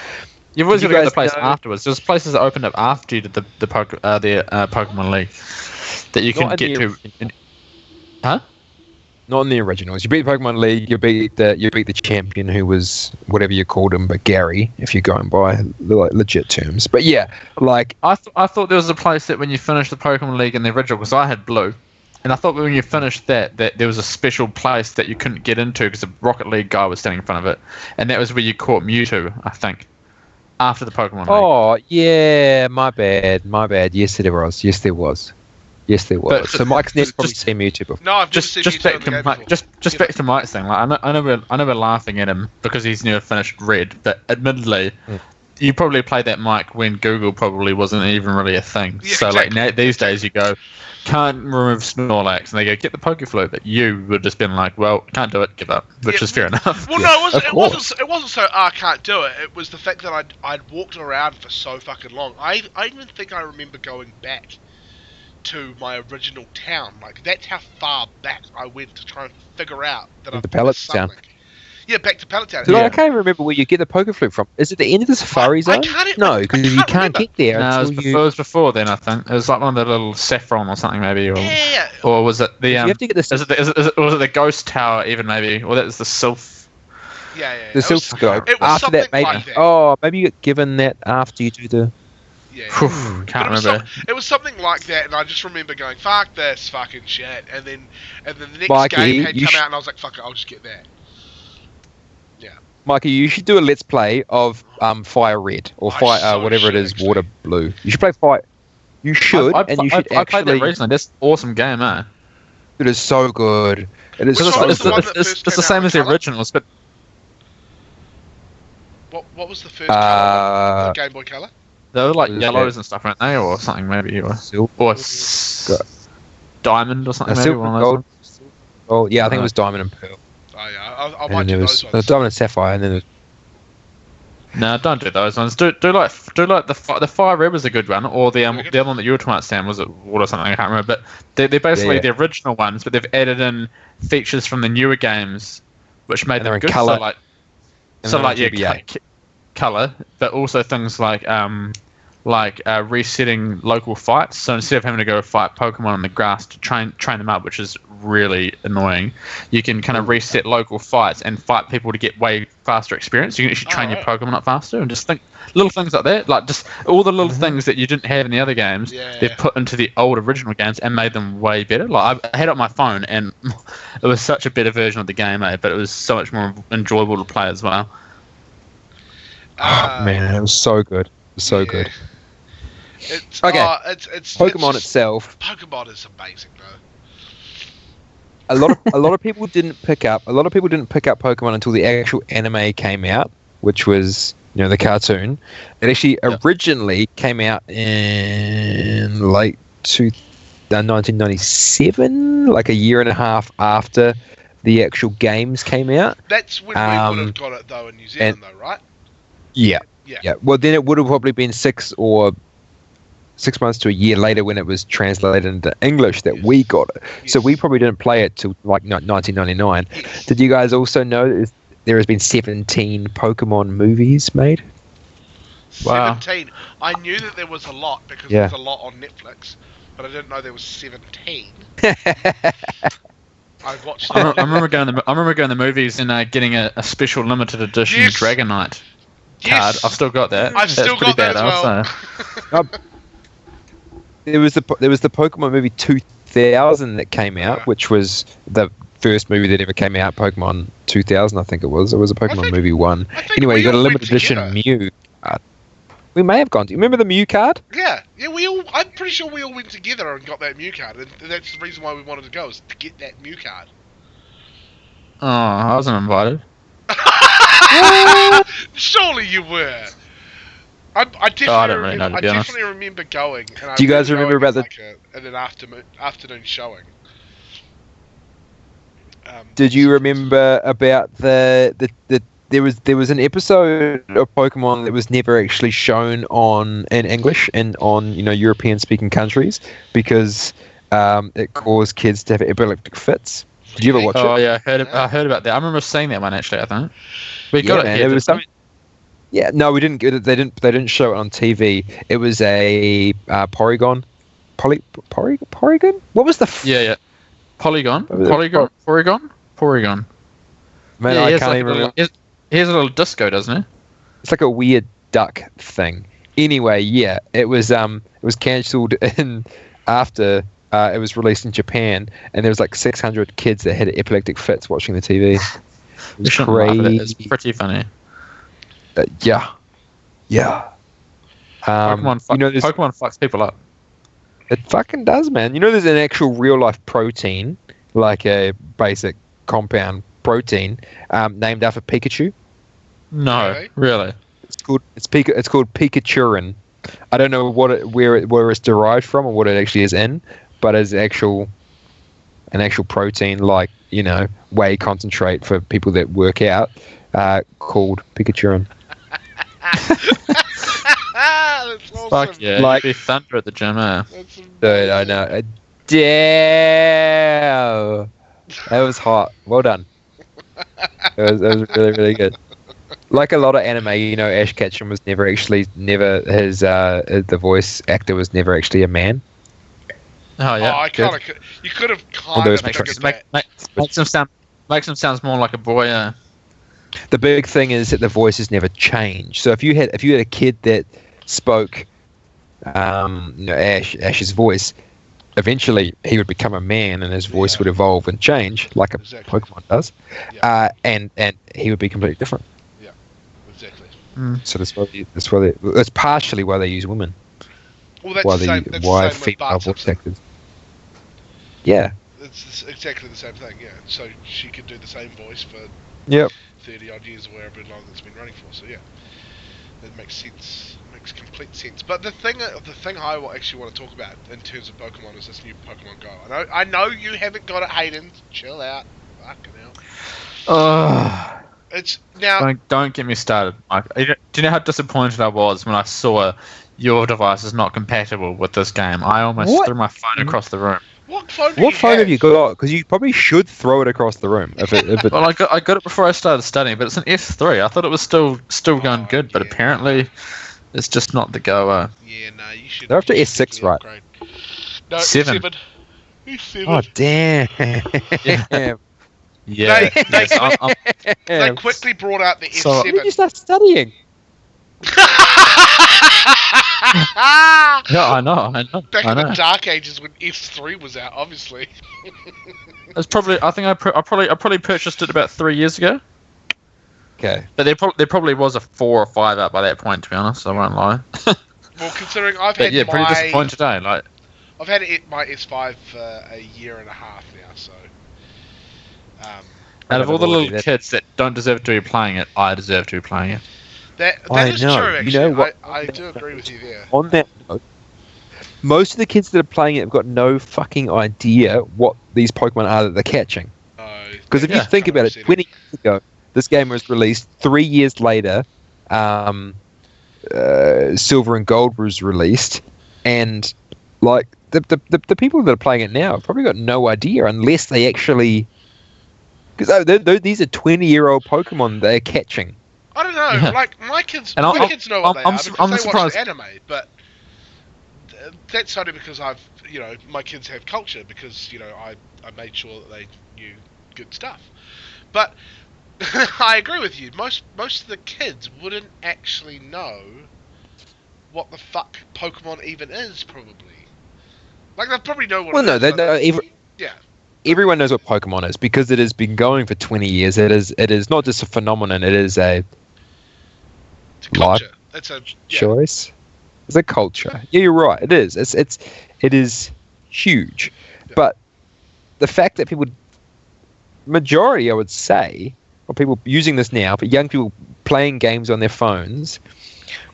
You've always Did got to you go to the guys place know- afterwards. There's places that open up after you did the Pokemon League that you can Not get in to. the- Huh? Not in the originals. You beat the Pokemon League. You beat the champion who was whatever you called him, but Gary, if you're going by the like, legit terms. But yeah, like I thought there was a place that when you finish the Pokemon League in the original, because I had blue, And I thought when you finished that there was a special place that you couldn't get into because the Rocket League guy was standing in front of it, and that was where you caught Mewtwo, I think, after the Pokemon League. Oh, yeah, my bad. Yes, there was. But- So Mike's never just- probably seen Mewtwo before. No, I've Just never seen back Mewtwo in to the game Mike, before. back to Mike's thing. Like I know we're laughing at him because he's never finished Red, but admittedly, you probably played that Mike when Google probably wasn't even really a thing. Yeah, so exactly. like these days you go, can't remove Snorlax, and they go get the Pokeflute, but you would just been like, well, can't do it, give up, which Yeah, is fair enough. Well, no, of it wasn't so I can't do it. It was the fact that I'd walked around for so fucking long. I even think I remember going back to my original town. Like, that's how far back I went to try and figure out that The I've Pallet missed Town. something. Yeah, back to Pallet Town. So Yeah. I can't remember where you get the Pokeflute from. Is it the end of the Safari I Zone? can't- No, I because can't you can't remember. get there No, until it was before then. I think it was like one of the little saffron or something maybe, or Yeah. or was it the You have to get the was it the ghost tower even maybe, or that was the Sylph? Yeah. the Silk Scope. it was After that, something maybe. like that. Oh, maybe you get given that after you do the. Yeah. Whew, But can't it was remember. it was something like that, and I just remember going, "Fuck this fucking shit," and then the next Mikey, game had you come sh- out, and I was like, "Fuck it, I'll just get that." Mikey, you should do a let's play of Fire Red or I Fire so whatever it should, is, actually. Water Blue. You should play Fire. You should, and you should I played that actually. recently. That's an awesome game, eh? It is so good. It is Which so one was It's, the one good. that it's first the came same out as the in colour? originals, but What was the first colour? The Game Boy Color? they were like Was yellows it- and stuff, weren't they, or something maybe, or Silver, diamond or something maybe. silver, One of those gold. ones. Oh yeah, I think it was Diamond and Pearl. Oh yeah, I And might then there do was those ones. Diamond and Sapphire, and then there was No, don't do those ones. Do like the Fire Red was a good one, or the other one that you were talking about, Sam, was it Water or something? I can't remember. But they're basically Yeah. the original ones, but they've added in features from the newer games, which made And they're them in good. colour. So like, And so they're like on yeah, GBA. color, but also things like resetting local fights. So instead of having to go fight Pokemon in the grass to train them up, which is really annoying, you can kind of reset local fights and fight people to get way faster experience. You can actually train your Pokemon up faster, and just think little things like that, like just all the little things that you didn't have in the other games. Yeah. They've put into the old original games and made them way better. Like I had it on my phone, and it was such a better version of the game, but it was so much more enjoyable to play as well. man, it was so good. It was so yeah. good. It's, Okay. It's Pokemon just- itself. Pokemon is amazing, though. A lot of people didn't pick up Pokemon until the actual anime came out, which was the cartoon. It actually originally came out in late 1997, like a year and a half after the actual games came out. That's when we would have got it, though, in New Zealand, though, right? Yeah. Yeah. Yeah. Well, then it would have probably been 6 months to a year later when it was translated into English that we got it. So we probably didn't play it till like 1999. Yes. Did you guys also know that there has been 17 Pokemon movies made? Wow. 17. I knew that there was a lot because Yeah. there's a lot on Netflix, but I didn't know there was 17. I watched I that. remember going to the movies and getting a special limited edition Yes. Dragonite card. Yes. I've still got that. I've That's still pretty got that as well. badass, There was the Pokemon movie 2000 that came out, Yeah. which was the first movie that ever came out. Pokemon 2000, I think it was. It was a Pokemon think- movie 1. I think Anyway, we you got a all went limited edition together. Mew card. We may have gone. Do you remember the Mew card? Yeah, I'm pretty sure we all went together and got that Mew card, and that's the reason why we wanted to go, is to get that Mew card. Oh, I wasn't invited. Surely you were. I definitely, I don't really know, to I be honest. definitely remember going. And I Do you guys remember remember going about in an afternoon showing? Did you remember about the there was an episode of Pokemon that was never actually shown in English and on European speaking countries because it caused kids to have epileptic fits. Did you ever watch Oh it? yeah, I heard about that. I remember seeing that one actually. I think we got man, it. Here, was didn't we? something. Yeah, no, we didn't get it. They didn't show it on TV. It was a Porygon. Porygon? What was the? Yeah. Polygon. What was it? Porygon. Man, Yeah, I he has can't like even. a little, he has a little disco, doesn't he? It's like a weird duck thing. Anyway, yeah, it was cancelled in after It was released in Japan, and there was like 600 kids that had epileptic fits watching the TV. It You was shouldn't laugh at it. crazy. It's pretty funny. Yeah. Pokemon fucks people up. It fucking does, man. You know, there's an actual real life protein, like a basic compound protein, named after Pikachu. No, really. It's called Pikachurin. I don't know where it's derived from or what it actually is in, but it's an actual protein, like, you know, whey concentrate for people that work out, called Pikachurin. That's awesome. Fuck yeah, Like- you'd be thunder at the gym, eh? That's Dude, I know. Damn, that was hot. Well done. It was really, really good. Like a lot of anime, you know, Ash Ketchum was never his the voice actor was never actually a man. Oh yeah. I kind of. You could have kind those of makes figured sense. that. Makes him sound more like a boy. The big thing is that the voices never change. So if you had a kid that spoke, you know, Ash's voice, eventually he would become a man, and his voice would evolve and change like a Exactly. Pokemon does, Yeah. and he would be completely different. Exactly. So that's partially why they use women. Well, that's Why the same. That's why the same with female Bart voice Simpson. actors? Yeah. It's exactly the same thing. Yeah. So she could do the same voice for Yep. 30 odd years or however long it's been running for. So yeah, it makes sense. Makes complete sense. But the thing I actually want to talk about in terms of Pokemon is this new Pokemon Go. I know you haven't got it, Hayden. Chill out. Fucking hell. It's now. Don't get me started, Mike. Do you know how disappointed I was when I saw your device is not compatible with this game? I almost What? threw my phone across the room. What phone? What phone have you got? Because you probably should throw it across the room. If it Well, I got it before I started studying, but it's an S3. I thought it was still going good, but yeah. apparently it's just not the goer. Yeah, no, you should. They're up to you should S6, definitely right? upgrade. No, 7. S7. S7. Oh damn! Yeah. They- yes, I'm- They quickly brought out the So- When did you S7. start studying? yeah, I know. Back I in the know. dark ages when S3 was out, obviously. It's probably. I think I probably purchased it about 3 years ago. Okay. But there probably was a 4 or 5 out by that point. To be honest, I won't lie. Well, considering I've But had yeah, pretty disappointed today. Like, I've had my S5 for a year and a half now, so. out of all the never little did. kids that don't deserve to be playing it, I deserve to be playing it. That I is know. true, You actually. know what? I do agree with you there. On that note, most of the kids that are playing it have got no fucking idea what these Pokemon are that they're catching. Because if you Yeah. think about it, 20 years ago, this game was released. 3 years later, Silver and Gold was released, and like the people that are playing it now have probably got no idea unless they actually. Because these are 20-year-old Pokemon they're catching. I don't know. Yeah. Like my kids, And my kids know what they I'm are su- because I'm they surprised- watch anime. But that's only because my kids have culture because I made sure that they knew good stuff. But I agree with you. Most of the kids wouldn't actually know what the fuck Pokemon even is. Probably. Like they probably know what. Well, it no, is, they but- know. Yeah. Everyone knows what Pokemon is because it has been going for 20 years. It is not just a phenomenon. It is a It's a culture. It's a choice. It's a culture. Yeah, you're right. It is. It is huge. Yeah. But the fact that majority, I would say, or people using this now, but young people playing games on their phones,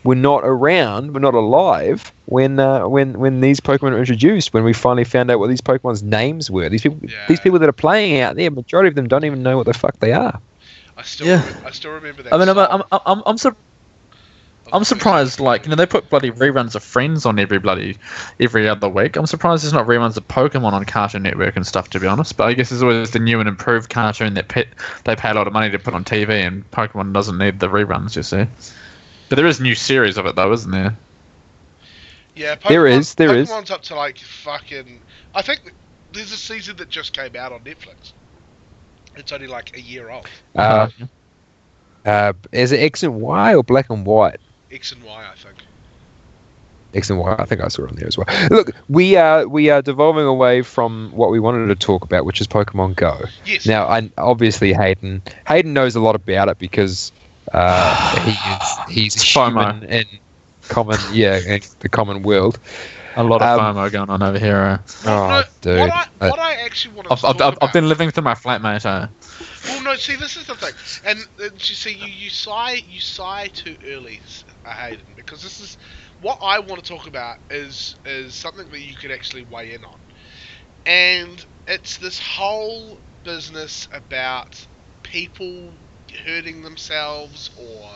were not around, were not alive when these Pokemon were introduced. When we finally found out what these Pokemon's names were, these people that are playing out there, majority of them don't even know what the fuck they are. I still remember that. I mean, song I'm surprised. Like, they put bloody reruns of Friends on every other week. I'm surprised there's not reruns of Pokemon on Cartoon Network and stuff. To be honest, but I guess there's always the new and improved cartoon that they pay a lot of money to put on TV, and Pokemon doesn't need the reruns. You see, but there is a new series of it though, isn't there? Yeah, There is. Pokemon's up to like fucking. I think there's a season that just came out on Netflix. It's only like a year old. Is it X and Y or black and white? X and Y, I think. X and Y. I think I saw it on there as well. Look, we are devolving away from what we wanted to talk about, which is Pokemon Go. Yes. Now, obviously Hayden knows a lot about it because he's a human in the common world. A lot of FOMO going on over here. Dude. What I actually want to talk I've about... been living through my flatmate. Well, no, see, this is the thing. And you see, you sigh too early, Hayden, because this is... What I want to talk about is something that you could actually weigh in on. And it's this whole business about people hurting themselves or,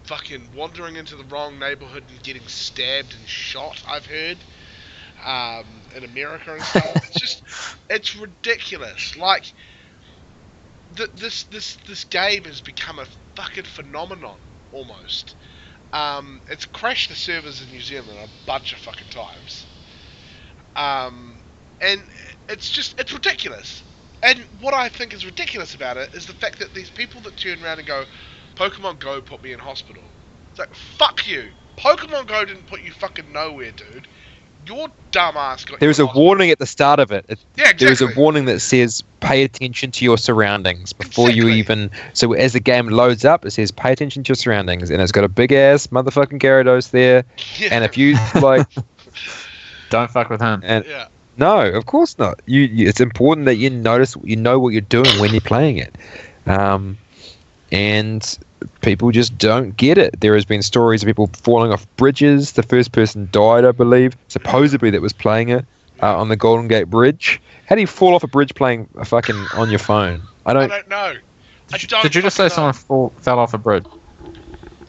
fucking wandering into the wrong neighborhood and getting stabbed and shot, I've heard, in America and stuff. It's ridiculous. Like, this game has become a fucking phenomenon, almost. It's crashed the servers in New Zealand a bunch of fucking times. And it's ridiculous. And what I think is ridiculous about it is the fact that these people that turn around and go, Pokemon Go put me in hospital. It's like, fuck you. Pokemon Go didn't put you fucking nowhere, dude. Your dumbass got. There's a warning at the start of it. Yeah, exactly. There's a warning that says pay attention to your surroundings before you even. So as the game loads up, it says pay attention to your surroundings, and it's got a big ass motherfucking Gyarados there. Yeah. And if you like, don't fuck with him. And yeah. No, of course not. It's important that you know what you're doing when you're playing it. And people just don't get it. There has been stories of people falling off bridges. The first person died, I believe, supposedly that was playing it on the Golden Gate Bridge. How do you fall off a bridge playing a fucking on your phone? I don't know. Did you just say someone fell off a bridge?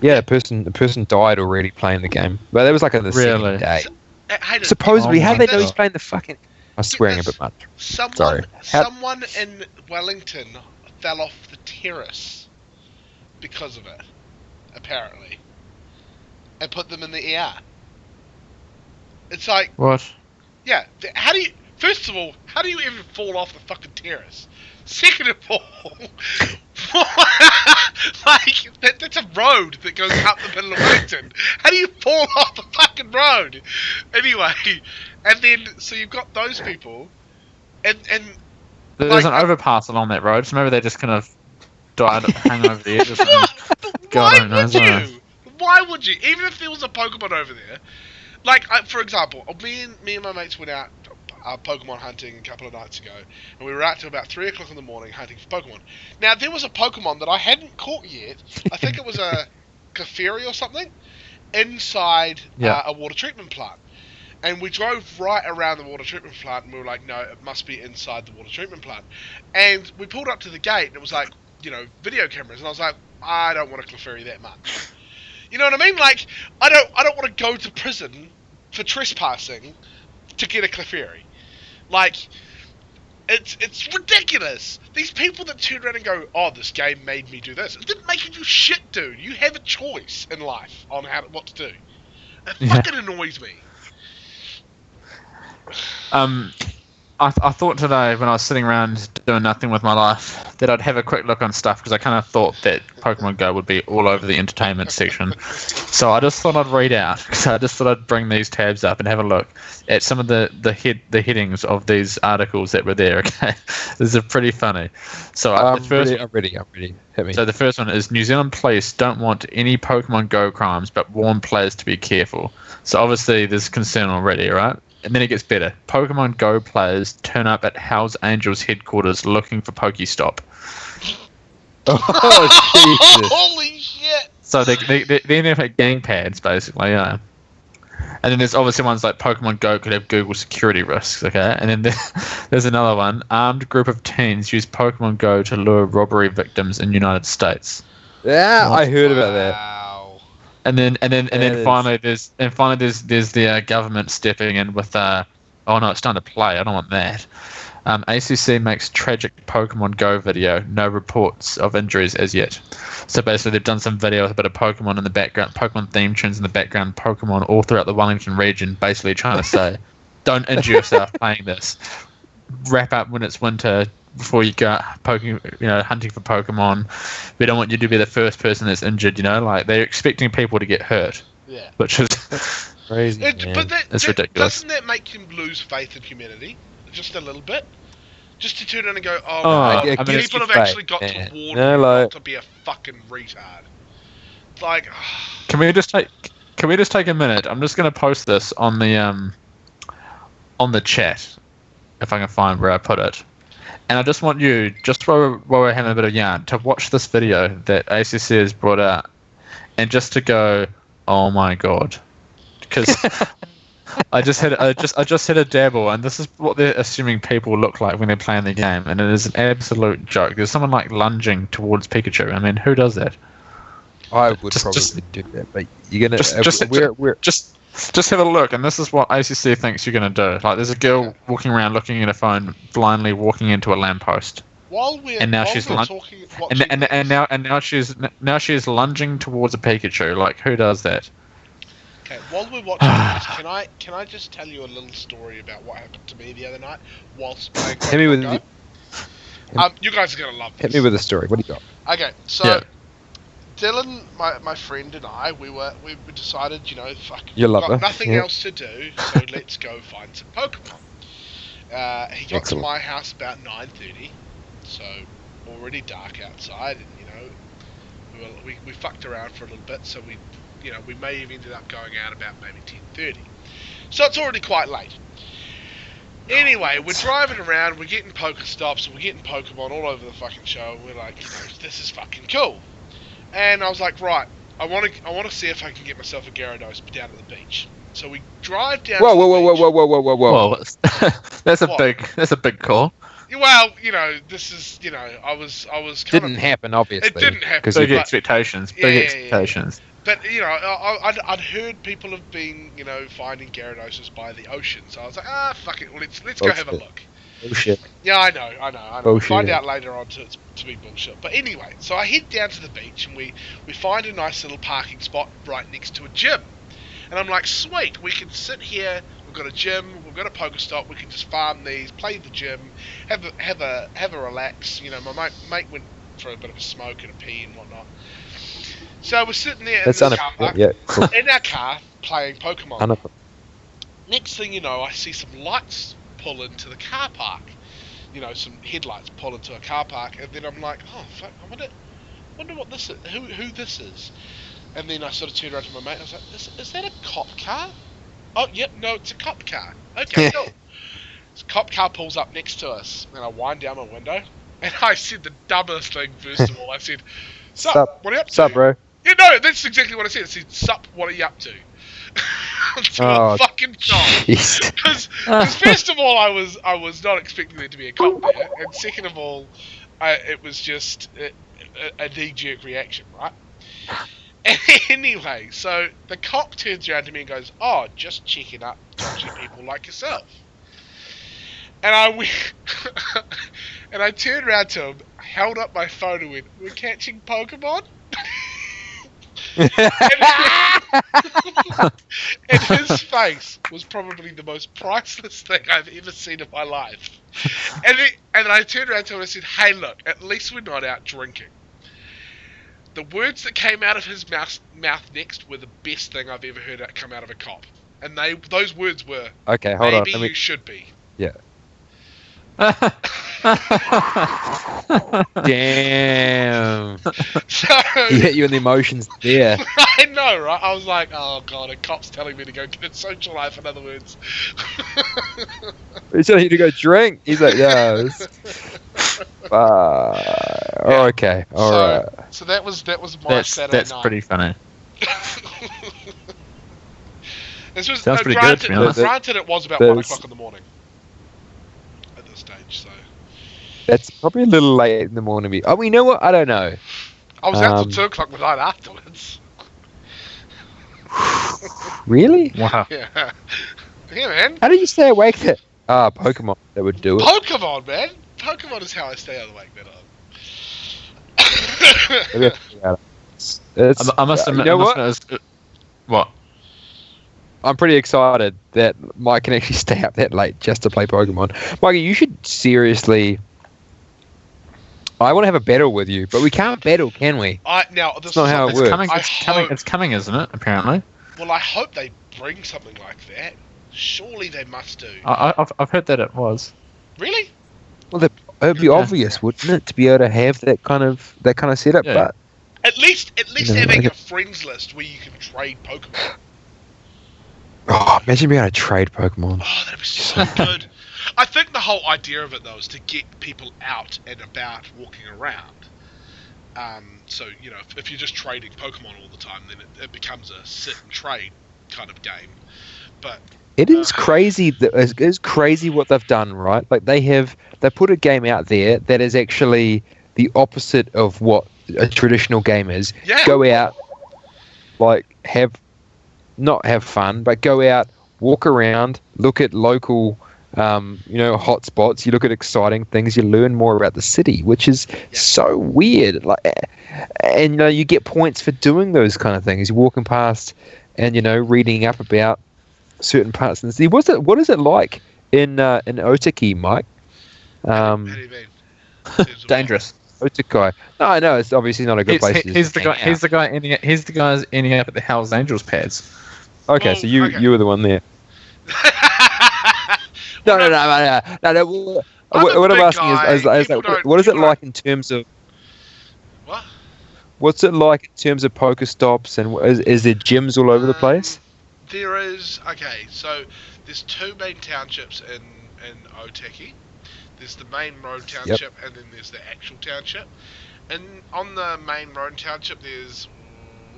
Yeah, the person died already playing the game. But that was like on the second day. Supposedly, how do they know he's playing the fucking... I'm swearing a bit much. Someone in Wellington fell off the terrace because of it, apparently, and put them in the ER. It's like... What? Yeah, first of all, how do you even fall off the fucking terrace? Second of all, like, that's a road that goes up the middle of Wellington. How do you fall off the fucking road? Anyway, and then, so you've got those people, and there's an overpass along that road, so maybe they just kind of died hang over the edge or something. Why would you? Even if there was a Pokemon over there, like, for example, me and my mates went out Pokemon hunting a couple of nights ago, and we were out till about 3 o'clock in the morning hunting for Pokemon. Now, there was a Pokemon that I hadn't caught yet. I think it was a Clefairy or something, inside a water treatment plant. And we drove right around the water treatment plant, and we were like, no, it must be inside the water treatment plant. And we pulled up to the gate, and it was like, video cameras, and I was like, I don't want a Clefairy that much. You know what I mean? Like, I don't want to go to prison for trespassing to get a Clefairy. Like, it's ridiculous. These people that turn around and go, oh, this game made me do this. It didn't make you do shit, dude. You have a choice in life on what to do. It fucking annoys me. I thought today when I was sitting around doing nothing with my life that I'd have a quick look on stuff because I kind of thought that Pokemon Go would be all over the entertainment section. So I just thought I'd read out because I just thought I'd bring these tabs up and have a look at some of the headings of these articles that were there. Okay, this is pretty funny. So I'm ready. Hit me. So the first one is New Zealand police don't want any Pokemon Go crimes but warn players to be careful. So obviously there's concern already, right? And then it gets better. Pokemon Go players turn up at Hells Angels headquarters looking for Pokestop. Oh, Jesus. Holy shit! So they're like gang pads, basically, yeah. And then there's obviously ones like Pokemon Go could have Google security risks, okay? And then there's another one. Armed group of teens use Pokemon Go to lure robbery victims in United States. Yeah, I heard about that. Wow. And then finally there's the government stepping in with oh no, it's starting to play. I don't want that. ACC makes tragic Pokemon Go video. No reports of injuries as yet. So basically, they've done some video with a bit of Pokemon in the background, Pokemon theme tunes in the background, Pokemon all throughout the Wellington region, basically trying to say, don't injure yourself playing this. Wrap up when it's winter. Before you go hunting for Pokemon, we don't want you to be the first person that's injured. Like they're expecting people to get hurt. Yeah. which is Crazy, man. it's ridiculous. Doesn't that make him lose faith in humanity? Just a little bit? Just to turn around and go, oh, Oh, my I God, mean, people have it's actually fake, got yeah. to warn No, you like- not to be a fucking retard. Like, Can we just take a minute? I'm just going to post this on the chat, if I can find where I put it. And I just want you, just while we're having a bit of yarn, to watch this video that ACC has brought out, and just to go, oh my God, because I just hit a dabble, and this is what they're assuming people look like when they're playing the game, and it is an absolute joke. There's someone like lunging towards Pikachu. I mean, who does that? I would Just- probably do that, but you're gonna. Just have a look, and this is what ACC thinks you're going to do. Like, there's a girl walking around looking at a phone, blindly walking into a lamppost, while we're, and now while she's we're lun- talking, and now she's lunging towards a Pikachu. Like, who does that? Okay, while we're watching this, can I just tell you a little story about what happened to me the other night whilst playing Hit me with Pokemon Go? You guys are gonna love this. Hit me with a story. What do you got? Okay, so Yeah. Dylan, my friend, and I, we decided, fuck, You we've love got her, nothing yeah. else to do, so let's go find some Pokemon. He got Excellent. to my house about 9:30, so already dark outside, and we fucked around for a little bit, so we may have ended up going out about maybe 10:30. So it's already quite late. Anyway, we're driving around, we're getting Pokestops, we're getting Pokemon all over the fucking show, and we're like, this is fucking cool. And I was like, right, I want to see if I can get myself a Gyarados down at the beach. So we drive down. Whoa, to whoa, the whoa, whoa, beach. whoa, whoa, whoa, whoa, whoa! Well, that's a What? big call. Well, this is, I was kind Didn't of. happen, obviously. It didn't happen. 'cause Big you- but- expectations. Yeah, Big yeah, expectations. But I'd heard people have been, finding Gyaradoses by the ocean. So I was like, fuck it, well, let's go have a Bullshit. look. Bullshit. Yeah, I know. We'll Bullshit. find out later on to be bullshit. But anyway, so I head down to the beach and we find a nice little parking spot right next to a gym. And I'm like, sweet, we can sit here. We've got a gym. We've got a Pokestop. We can just farm these, play the gym, have a relax. My mate went for a bit of a smoke and a pee and whatnot. So we're sitting there That's in the car park, yeah, cool. in our car playing Pokemon. Unapologetic. Next thing you know, I see some lights pull into the car park. Some headlights pull into a car park, and then I'm like, oh fuck, I wonder what this is, who this is. And then I sort of turned around to my mate and I was like, is that a cop car? Oh, yep, no, it's a cop car. Okay, cool. This cop car pulls up next to us, and I wind down my window, and I said the dumbest thing first of all. I said, Sup, what are you up to? Sup, bro? Yeah, no, that's exactly what I said. I said, Sup, what are you up to? To a fucking cop. Jeez. Because first of all, I was not expecting there to be a cop there, and second of all, it was just a knee-jerk reaction, right? Anyway, so the cop turns around to me and goes, "Oh, just checking up dodgy people like yourself." And I turned around to him, held up my phone, and went, "We're catching Pokemon." And his face was probably the most priceless thing I've ever seen in my life. And I turned around to him and I said, "Hey, look, at least we're not out drinking." The words that came out of his mouth next were the best thing I've ever heard come out of a cop. And those words were, Okay, hold on. "Maybe you should be." Yeah. Damn. So, He hit you in the emotions there. I know, right? I was like, oh god, a cop's telling me to go get a social life, in other words. He's telling you to go drink. He's like, yeah. Okay, alright. So that was my Saturday That's night. pretty funny. This was Sounds pretty good, granted, to be honest. granted, it was about There's- 1 o'clock in the morning at this stage. So That's probably a little late in the morning. Oh, you know what? I don't know. I was out till 2 o'clock the night afterwards. Really? Wow. Yeah, yeah, man. How did you stay awake then? Pokemon. That would do it. Pokemon, man. Pokemon is how I stay awake that night. Maybe I have to figure out. It's, I must admit. You know I must what? admit, what? I'm pretty excited that Mike can actually stay up that late just to play Pokemon. Mikey, you should seriously... I want to have a battle with you, but we can't battle, can we? Now, That's not how it It's works. coming. I It's coming. hope- It's coming, isn't it? Apparently. Well, I hope they bring something like that. Surely they must do. I've heard that it was. Really? Well, it'd be obvious, wouldn't it, to be able to have that kind of setup? Yeah. But At least You know, having like a friends list where you can trade Pokemon. imagine being able to trade Pokemon. Oh, that'd be so good. I think the whole idea of it, though, is to get people out and about walking around. So, you know, if you're just trading Pokemon all the time, then it becomes a sit and trade kind of game. But It is crazy. It's crazy what they've done, right? Like they put a game out there that is actually the opposite of what a traditional game is. Yeah. Go out, like not have fun, but go out, walk around, look at local, hot spots. You look at exciting things. You learn more about the city, which is so weird. Like, and you get points for doing those kind of things. You're walking past, and reading up about certain parts of the city. What is it like in Otaki, Mike? how do you mean? Dangerous. Otakai. No, I know it's obviously not a good place. He's the guy. He's the guy ending up at the Hell's Angels pads. Okay, Oh, so you okay. you were the one there. No. What I'm asking is what is it like in terms of What? what's it like in terms of Pokestops, and is there gyms all over the place? There is. Okay, so there's two main townships in Otaki. There's the main road township, and then there's the actual township. And on the main road township, there's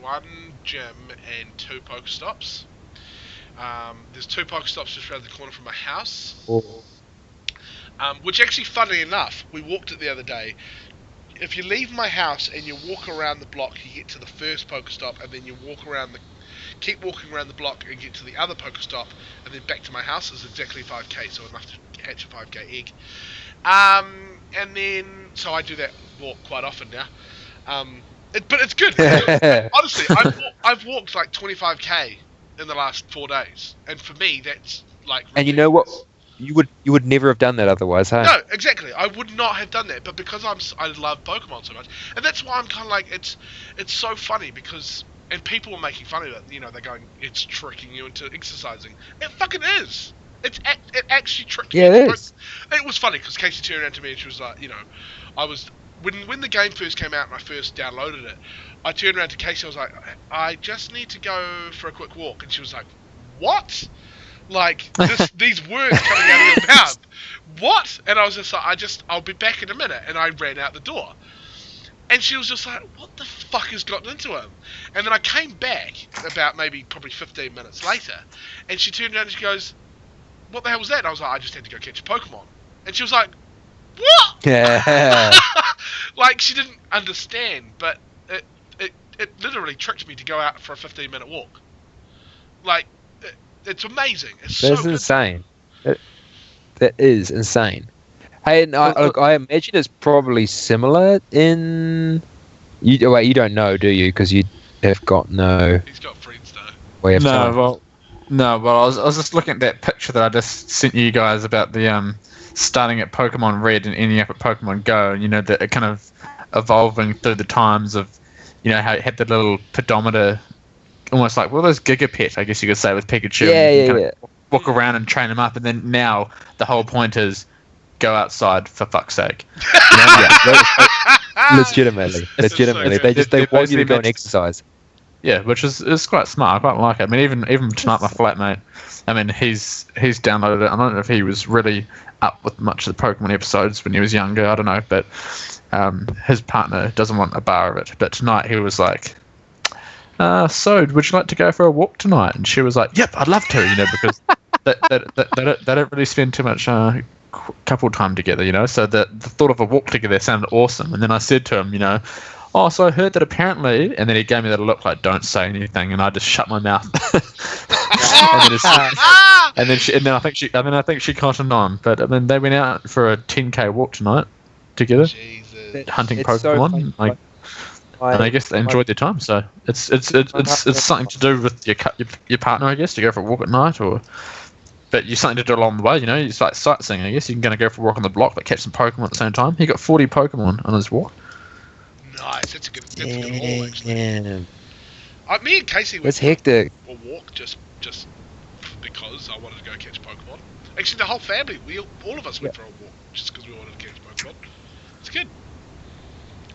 one gym and two Pokestops. There's two Pokestops just around the corner from my house. Which actually, funnily enough, we walked it the other day. If you leave my house and you walk around the block, you get to the first Pokestop, and then you keep walking around the block and get to the other Pokestop, and then back to my house is exactly 5k, so enough to hatch a 5k egg. And then, so I do that walk quite often now. But it's good. Honestly, I've walked like 25k in the last 4 days, and for me, that's like. And you know what? You would never have done that otherwise, huh? No, exactly. I would not have done that, but because I love Pokemon so much, and that's why I'm kind of like it's so funny because. And people were making fun of it. They're going, it's tricking you into exercising. It fucking is. It actually tricked me. Yeah, it is. It was funny because Casey turned around to me and she was like, I was when the game first came out and I first downloaded it, I turned around to Casey. I was like, I just need to go for a quick walk, and she was like, what? Like these words coming out of your mouth. What? And I was just like, I'll be back in a minute, and I ran out the door. And she was just like, what the fuck has gotten into him? And then I came back about probably 15 minutes later, and she turned around and she goes, what the hell was that? And I was like, I just had to go catch a Pokemon. And she was like, what? Yeah. Like, she didn't understand, but it literally tricked me to go out for a 15-minute walk. Like, it's amazing. It's That's so good. insane. That is insane. Hey, and I imagine it's probably similar in. You don't know, do you? Because you have got no He's got friends, though. way of telling. Well, I was just looking at that picture that I just sent you guys about the starting at Pokemon Red and ending up at Pokemon Go, and that it kind of evolving through the times of, how it had the little pedometer, almost like those Gigapet, I guess you could say, with Pikachu. Yeah. Walk around and train them up, and then now the whole point is go outside for fuck's sake. Legitimately, so they want you to go and exercise. Yeah, which is quite smart. I quite like it. I mean, even tonight, my flatmate, I mean, he's downloaded it. I don't know if he was really up with much of the Pokemon episodes when he was younger. I don't know, but his partner doesn't want a bar of it. But tonight he was like, so would you like to go for a walk tonight? And she was like, yep, I'd love to, because they don't really spend too much couple time together, so the thought of a walk together sounded awesome. And then I said to him, oh, so I heard that apparently, and then he gave me that look like, don't say anything, and I just shut my mouth. and then I think she cottoned on. But I mean, they went out for a 10k walk tonight together, Jesus. hunting It's Pokemon. so fun. And I guess they enjoyed their time. So it's something to do with your partner, I guess, to go for a walk at night, but you're something to do along the way. It's like sightseeing, I guess. You're going to go for a walk on the block, but catch some Pokemon at the same time. He got 40 Pokemon on his walk. Nice. That's a good haul, actually. Yeah. Me and Casey went That's hectic. for a walk just because I wanted to go catch Pokemon. Actually, the whole family, all of us went for a walk just because we wanted to catch Pokemon. It's good.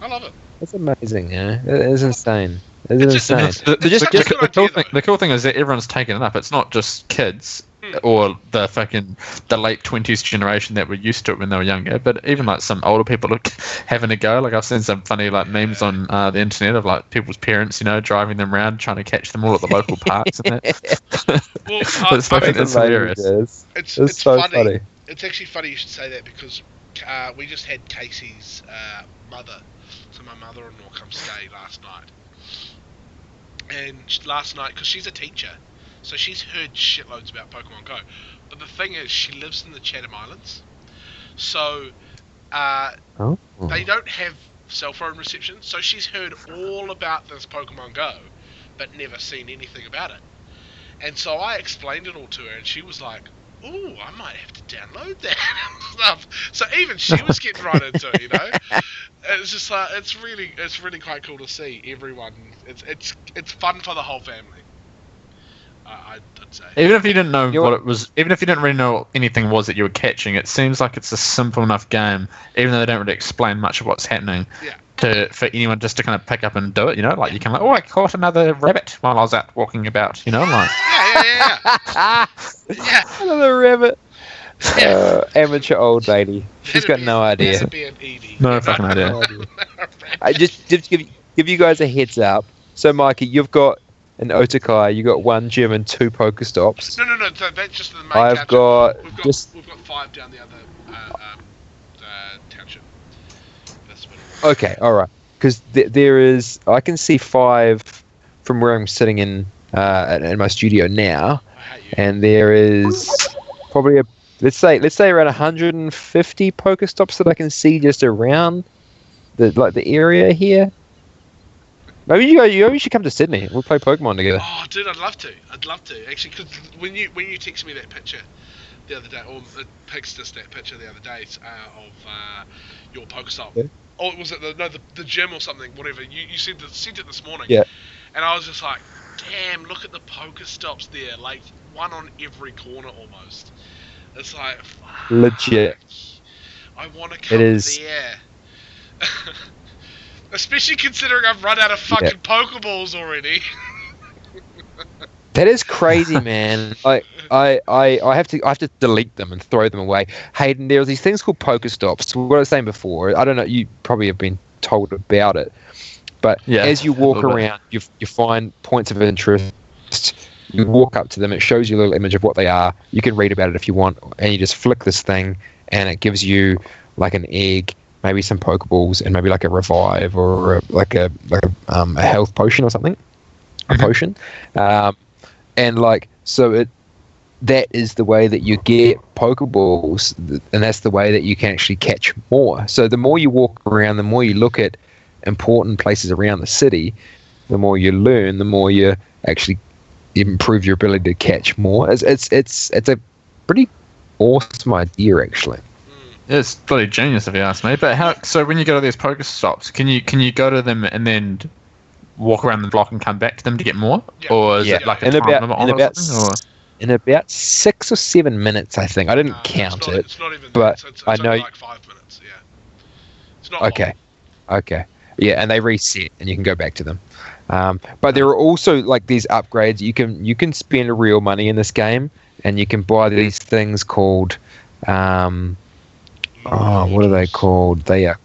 I love it. That's amazing, yeah. It is insane. It is It's insane. just- The, It's such a good idea, though. the cool thing is that everyone's taken it up. It's not just kids or the late 20s generation that were used to it when they were younger, but even like some older people are having a go. Like I've seen some funny like memes on the internet of like people's parents, driving them around trying to catch them all at the local parks and that. Well, It's hilarious. It's so funny. It's actually funny you should say that because we just had Casey's mother. So my mother-in-law come stay last night. And last night, because she's a teacher, so she's heard shitloads about Pokemon Go. But the thing is, she lives in the Chatham Islands. So they don't have cell phone reception. So she's heard all about this Pokemon Go, but never seen anything about it. And so I explained it all to her, and she was like, "Ooh, I might have to download that and stuff." So even she was getting right into it, It's just like it's really quite cool to see everyone. It's fun for the whole family. I'd say. Even if you didn't know what it was, even if you didn't really know what anything was that you were catching, it seems like it's a simple enough game, even though they don't really explain much of what's happening. Yeah. For anyone just to kind of pick up and do it, like you can like, oh, I caught another rabbit while I was out walking about, like. Yeah. Another rabbit. Amateur old lady. She's got no idea. That'd be an Edie. No fucking idea. I just give you guys a heads up. So, Mikey, you've got an Otakai, you got one gym and 2 Pokestops. No. So that's just the main I've township. got We've got 5 down the other township. That's what it was. Okay, all right. Because there is, I can see 5 from where I'm sitting in my studio now, I hate you. and there is probably let's say around 150 Pokestops that I can see just around the area here. Maybe you should come to Sydney. We'll play Pokemon together. Oh, dude, I'd love to. Actually, because when you texted me that picture the other day, or it pics us that picture the other day of your Pokestop. Yeah. Oh, was it the gym or something? Whatever. You sent it this morning. Yeah. And I was just like, damn, look at the Pokestops there, like one on every corner almost. It's like, fuck, Legit. I want to come there. Especially considering I've run out of fucking Pokeballs already. That is crazy, man. I have to delete them and throw them away. Hayden, there are these things called Pokestops. What I was saying before, I don't know, you probably have been told about it. But as you walk around, you find points of interest. You walk up to them, it shows you a little image of what they are. You can read about it if you want, and you just flick this thing, and it gives you like an egg, maybe some Pokeballs, and maybe like a revive or a health potion or something. A potion. And like, so that is the way that you get Pokeballs, and that's the way that you can actually catch more. So the more you walk around, the more you look at important places around the city, the more you learn, the more you actually improve your ability to catch more. It's a pretty awesome idea, actually. It's bloody genius if you ask me. But so when you go to these Pokestops, can you go to them and then walk around the block and come back to them to get more? Yeah. Or is it like a time limit on it or something? In about 6 or 7 minutes, I think. I didn't count it. It's not even. But it's I know. only like 5 minutes. Yeah. It's not long. Okay. Yeah, and they reset, and you can go back to them. But there are also like these upgrades. You can spend real money in this game, and you can buy these things called. What are they called? They are.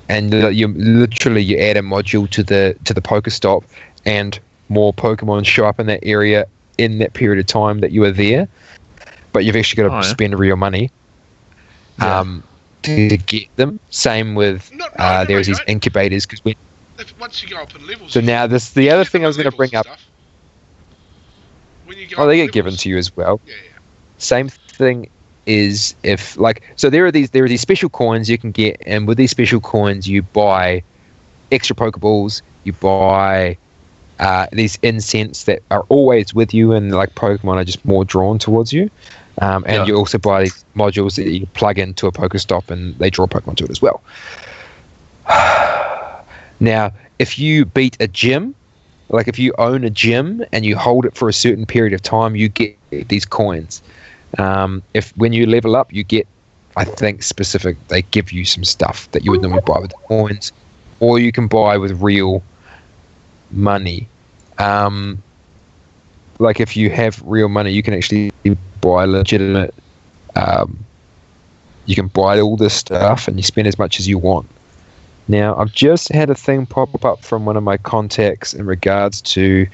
And you add a module to the Pokestop, and more Pokemon show up in that area in that period of time that you were there. But you've actually got to spend real money to get them. Same with there's these incubators because once you go up in levels. So now the other thing I was going to bring up. When you go they get given to you as well. Yeah. Same thing is if there are these special coins you can get, and with these special coins you buy extra Pokeballs, you buy these incense that are always with you, and like Pokemon are just more drawn towards you. And you also buy these modules that you plug into a Pokestop, and they draw Pokemon to it as well. Now, if you beat a gym, like if you own a gym and you hold it for a certain period of time, you get these coins. If when you level up, you get, I think, specific. They give you some stuff that you would normally buy with the coins, or you can buy with real money. Like if you have real money, you can actually buy legitimate. You can buy all this stuff and you spend as much as you want. Now, I've just had a thing pop up from one of my contacts in regards to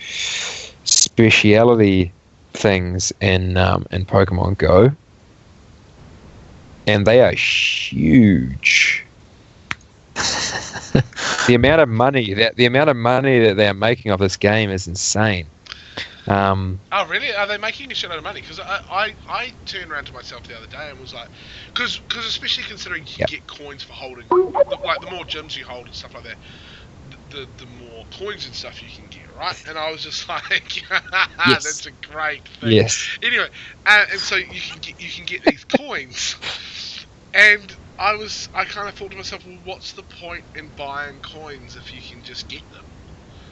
speciality things in Pokemon Go, and they are huge. The amount of money that they are making off this game is insane. Oh, really? Are they making a shitload of money? Because I turned around to myself the other day and was like, because especially considering you get coins for holding, like the more gyms you hold and stuff like that, the more coins and stuff you can get, right? And I was just like, Yes. that's a great thing. Yes. Anyway, and so you can get these coins, and I kind of thought to myself, well, what's the point in buying coins if you can just get them?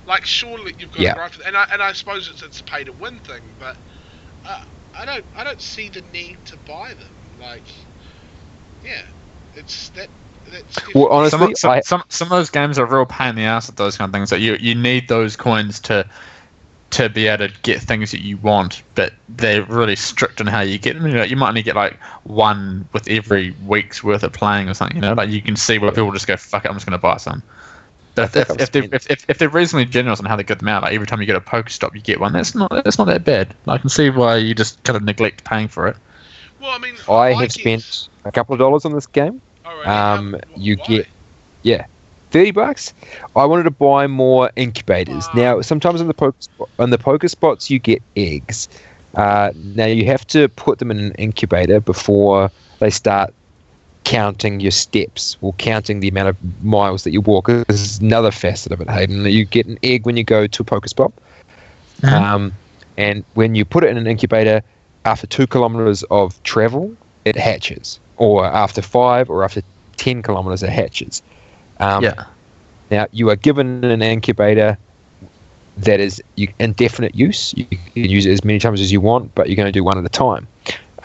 Like, surely you've got to grind for them. And I suppose it's a pay to win thing, but I don't see the need to buy them. Like, yeah, it's that. That's Well, honestly, some of those games are a real pain in the ass at those kind of things. That you need those coins to be able to get things that you want, but they're really strict on how you get them. You know, you might only get like one with every week's worth of playing or something. You know, like you can see where people just go, "Fuck it, I'm just going to buy some." But if they're reasonably generous on how they get them out, like every time you get a Pokestop, you get one. That's not that bad. I can see why you just kind of neglect paying for it. Well, I mean, I have spent a couple of dollars on this game. You get $30. I wanted to buy more incubators. Now, sometimes on the Pokespots you get eggs. Now you have to put them in an incubator before they start counting your steps or counting the amount of miles that you walk. This is another facet of it, Hayden. You get an egg when you go to a Pokespot. And when you put it in an incubator, after 2 kilometers of travel, it hatches. Or after 5 or after 10 kilometers, it hatches. Now, you are given an incubator that is indefinite use. You can use it as many times as you want, but you're going to do one at a time.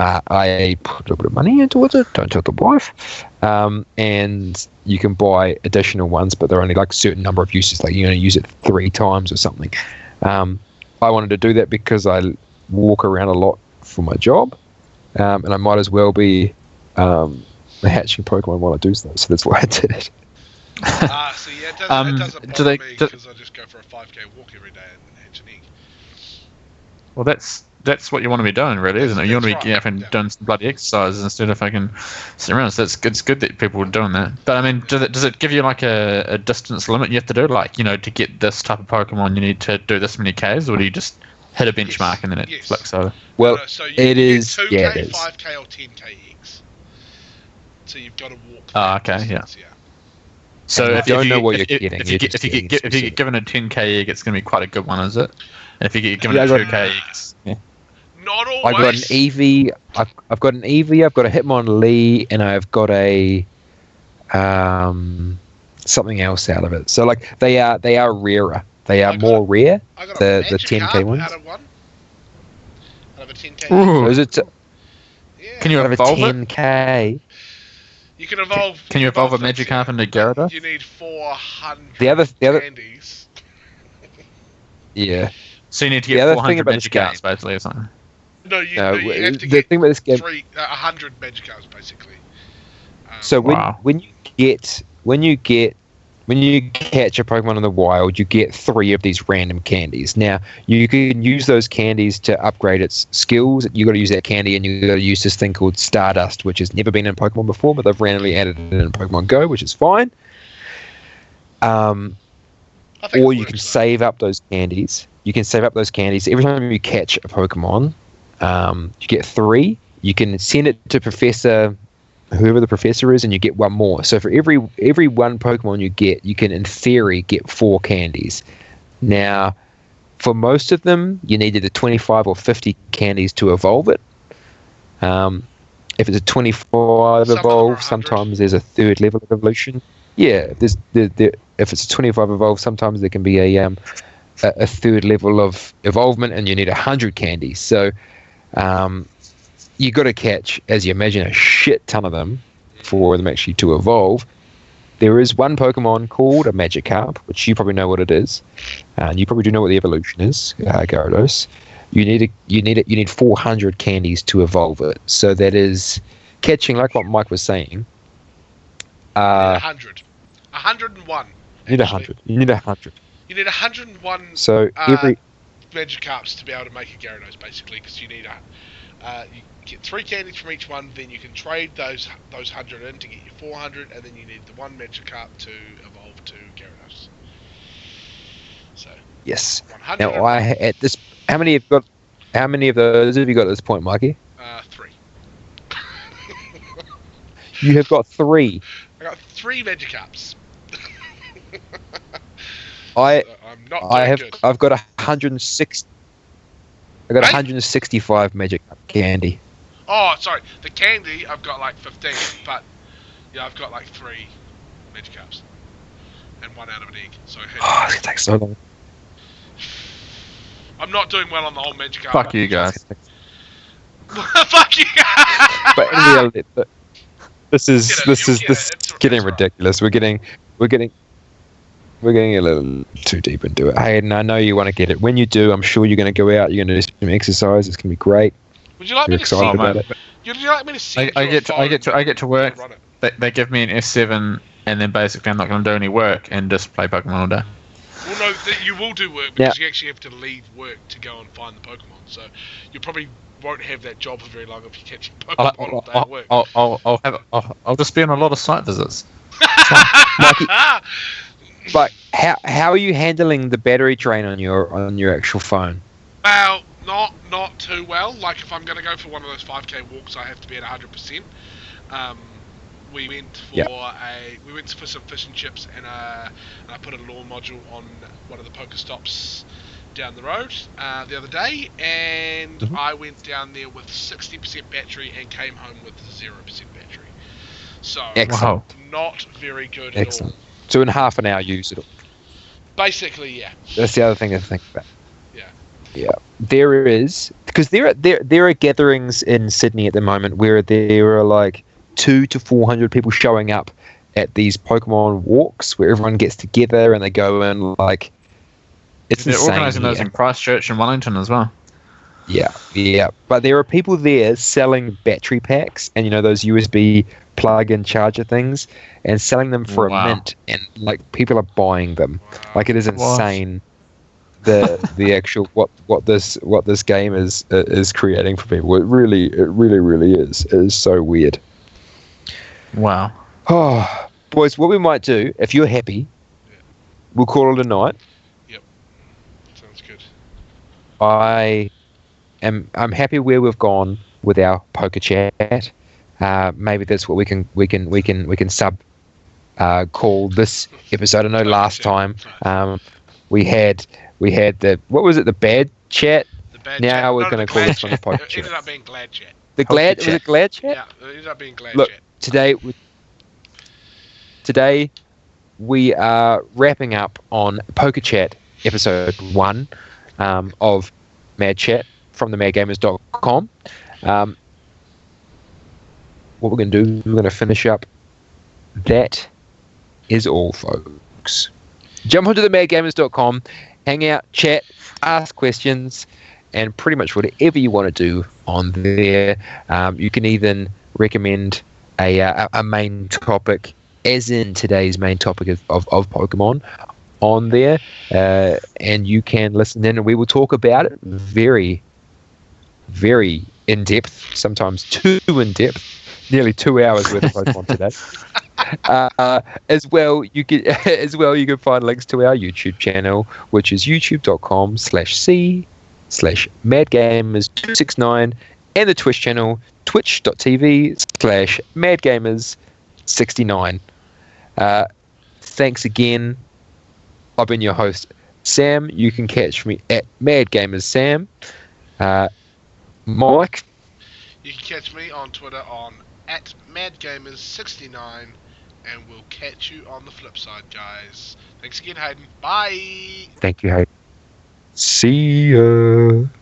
I put a little bit of money into it, don't tell the wife. And you can buy additional ones, but they're only like a certain number of uses. Like you're going to use it 3 times or something. I wanted to do that because I walk around a lot for my job, and I might as well be hatching Pokemon while I do so. So that's why I did it. So yeah, it doesn't bother me because I just go for a 5k walk every day and hatch an egg. Well, that's what you want to be doing, really, isn't it? You want to be getting up and doing some bloody exercises instead of fucking sitting around. So it's good that people are doing that. But I mean, does it give you like a distance limit you have to do? Like, you know, to get this type of Pokemon, you need to do this many Ks, or do you just hit a benchmark and then it flicks over? Well, so it is 2k, it is 5k, or 10k eggs. So you've got to walk. Okay, yeah. So if you don't know what you're getting, if you get given a 10k egg, it's going to be quite a good one, is it? And if you get given a 2k egg, not always. I've got an Eevee. I've got an Eevee. I've got a Hitmonlee, and I've got a something else out of it. So like they are rarer. They are more rare. The 10k ones. Out of a 10k. Is it? Can you out of a evolve it? 10k? You can evolve. Can you evolve a Magikarp into Gyarados? You need 400 the other candies. Yeah. So you need to get 400 Magikarps, basically, or something. No, you have to the get thing about this game, 100 Magikarps, basically. So when you catch a Pokemon in the wild, you get 3 of these random candies. Now you can use those candies to upgrade its skills. You got to use that candy, and you got to use this thing called Stardust, which has never been in Pokemon before, but they've randomly added it in Pokemon Go, which is fine. Or you can save up those candies. You can save up those candies every time you catch a Pokemon. You get 3. You can send it to whoever the professor is, and you get 1 more. So for every 1 Pokemon you get, you can in theory get 4 candies. Now, for most of them, you need either 25 or 50 candies to evolve it. If it's a 25 evolve, sometimes there's a 3rd level of evolution. Yeah, if it's a 25 evolve, sometimes there can be a a third level of evolvement, and you need 100 candies. So you got to catch, as you imagine, a shit ton of them for them actually to evolve. There is one Pokemon called a Magikarp, which you probably know what it is, and you probably do know what the evolution is, Gyarados. You need 400 candies to evolve it. So that is catching, like what Mike was saying. 100. 101. You need 100. You need 100. You need 101 So every Magikarps to be able to make a Gyarados, basically, because you need you get 3 candies from each one, then you can trade those 100 in to get your 400, and then you need the one Magikarp to evolve to Gyarados. So yes. 100. Now how many of those have you got at this point, Mikey? 3. You have got 3. I got 3 Magikarps. I'm not doing good. I've got 106. I got 165 Magikarp candy. Oh, sorry. The candy, I've got like 15, but yeah, I've got like 3 Magikarps and 1 out of an egg. So it takes so long. I'm not doing well on the whole Magikarp. Fuck you guys. Fuck you guys. But in reality, this is getting ridiculous. We're getting a little too deep into it. Hayden, I know you want to get it. When you do, I'm sure you're going to go out. You're going to do some exercise. It's going to be great. Would you like me to excited about it? Would you like me to see? I get to work. They give me an S7, and then basically I'm not going to do any work and just play Pokemon all day. Well, no, you will do work because you actually have to leave work to go and find the Pokemon. So you probably won't have that job for very long if you catch Pokemon all day at work. I'll just be on a lot of site visits. Mikey, but how are you handling the battery drain on your actual phone? Well, not too well. Like if I'm going to go for one of those 5k walks, I have to be at 100%. We went for some fish and chips, and I put a lawn module on one of the Pokestops down the road the other day, and I went down there with 60% battery and came home with 0% battery. So not very good at all. So in half an hour, use it. Basically, yeah. That's the other thing to think about. Yeah. There is, because there are gatherings in Sydney at the moment where there are like 200 to 400 people showing up at these Pokemon walks where everyone gets together and they go in like it's They're insane. organising those in Christchurch and Wellington as well. Yeah. But there are people there selling battery packs and those USB plug-in charger things and selling them for a mint, and like people are buying them. Like it is insane. The actual what this game is creating for people. It really is. It is so weird. Wow. Oh, boys, what we might do, if you're happy, we'll call it a night. Yep. Sounds good. I'm happy where we've gone with our poker chat. Maybe that's what we can sub call this episode. I know last time we had the the bad chat. Now we're going to call this one the poker chat. It ended up being glad chat. Was it glad chat? Yeah, it ended up being glad Look, chat. Today we are wrapping up on Poker Chat episode 1 of Mad Chat from the MADGamers.com. What we're going to do, we're going to finish up. That is all, folks. Jump onto the MADGamers.com, hang out, chat, ask questions, and pretty much whatever you want to do on there. You can even recommend a main topic, as in today's main topic of Pokemon, on there, and you can listen in, and we will talk about it very, very in depth, sometimes too in depth, nearly 2 hours worth of Pokemon today. As well, you can find links to our YouTube channel, which is youtube.com/c/madgamers269, and the Twitch channel, twitch.tv/madgamers69. Thanks again. I've been your host, Sam. You can catch me at MadGamersSam. Mike? You can catch me on Twitter on @MadGamers69, and we'll catch you on the flip side, guys. Thanks again, Hayden. Bye! Thank you, Hayden. See ya.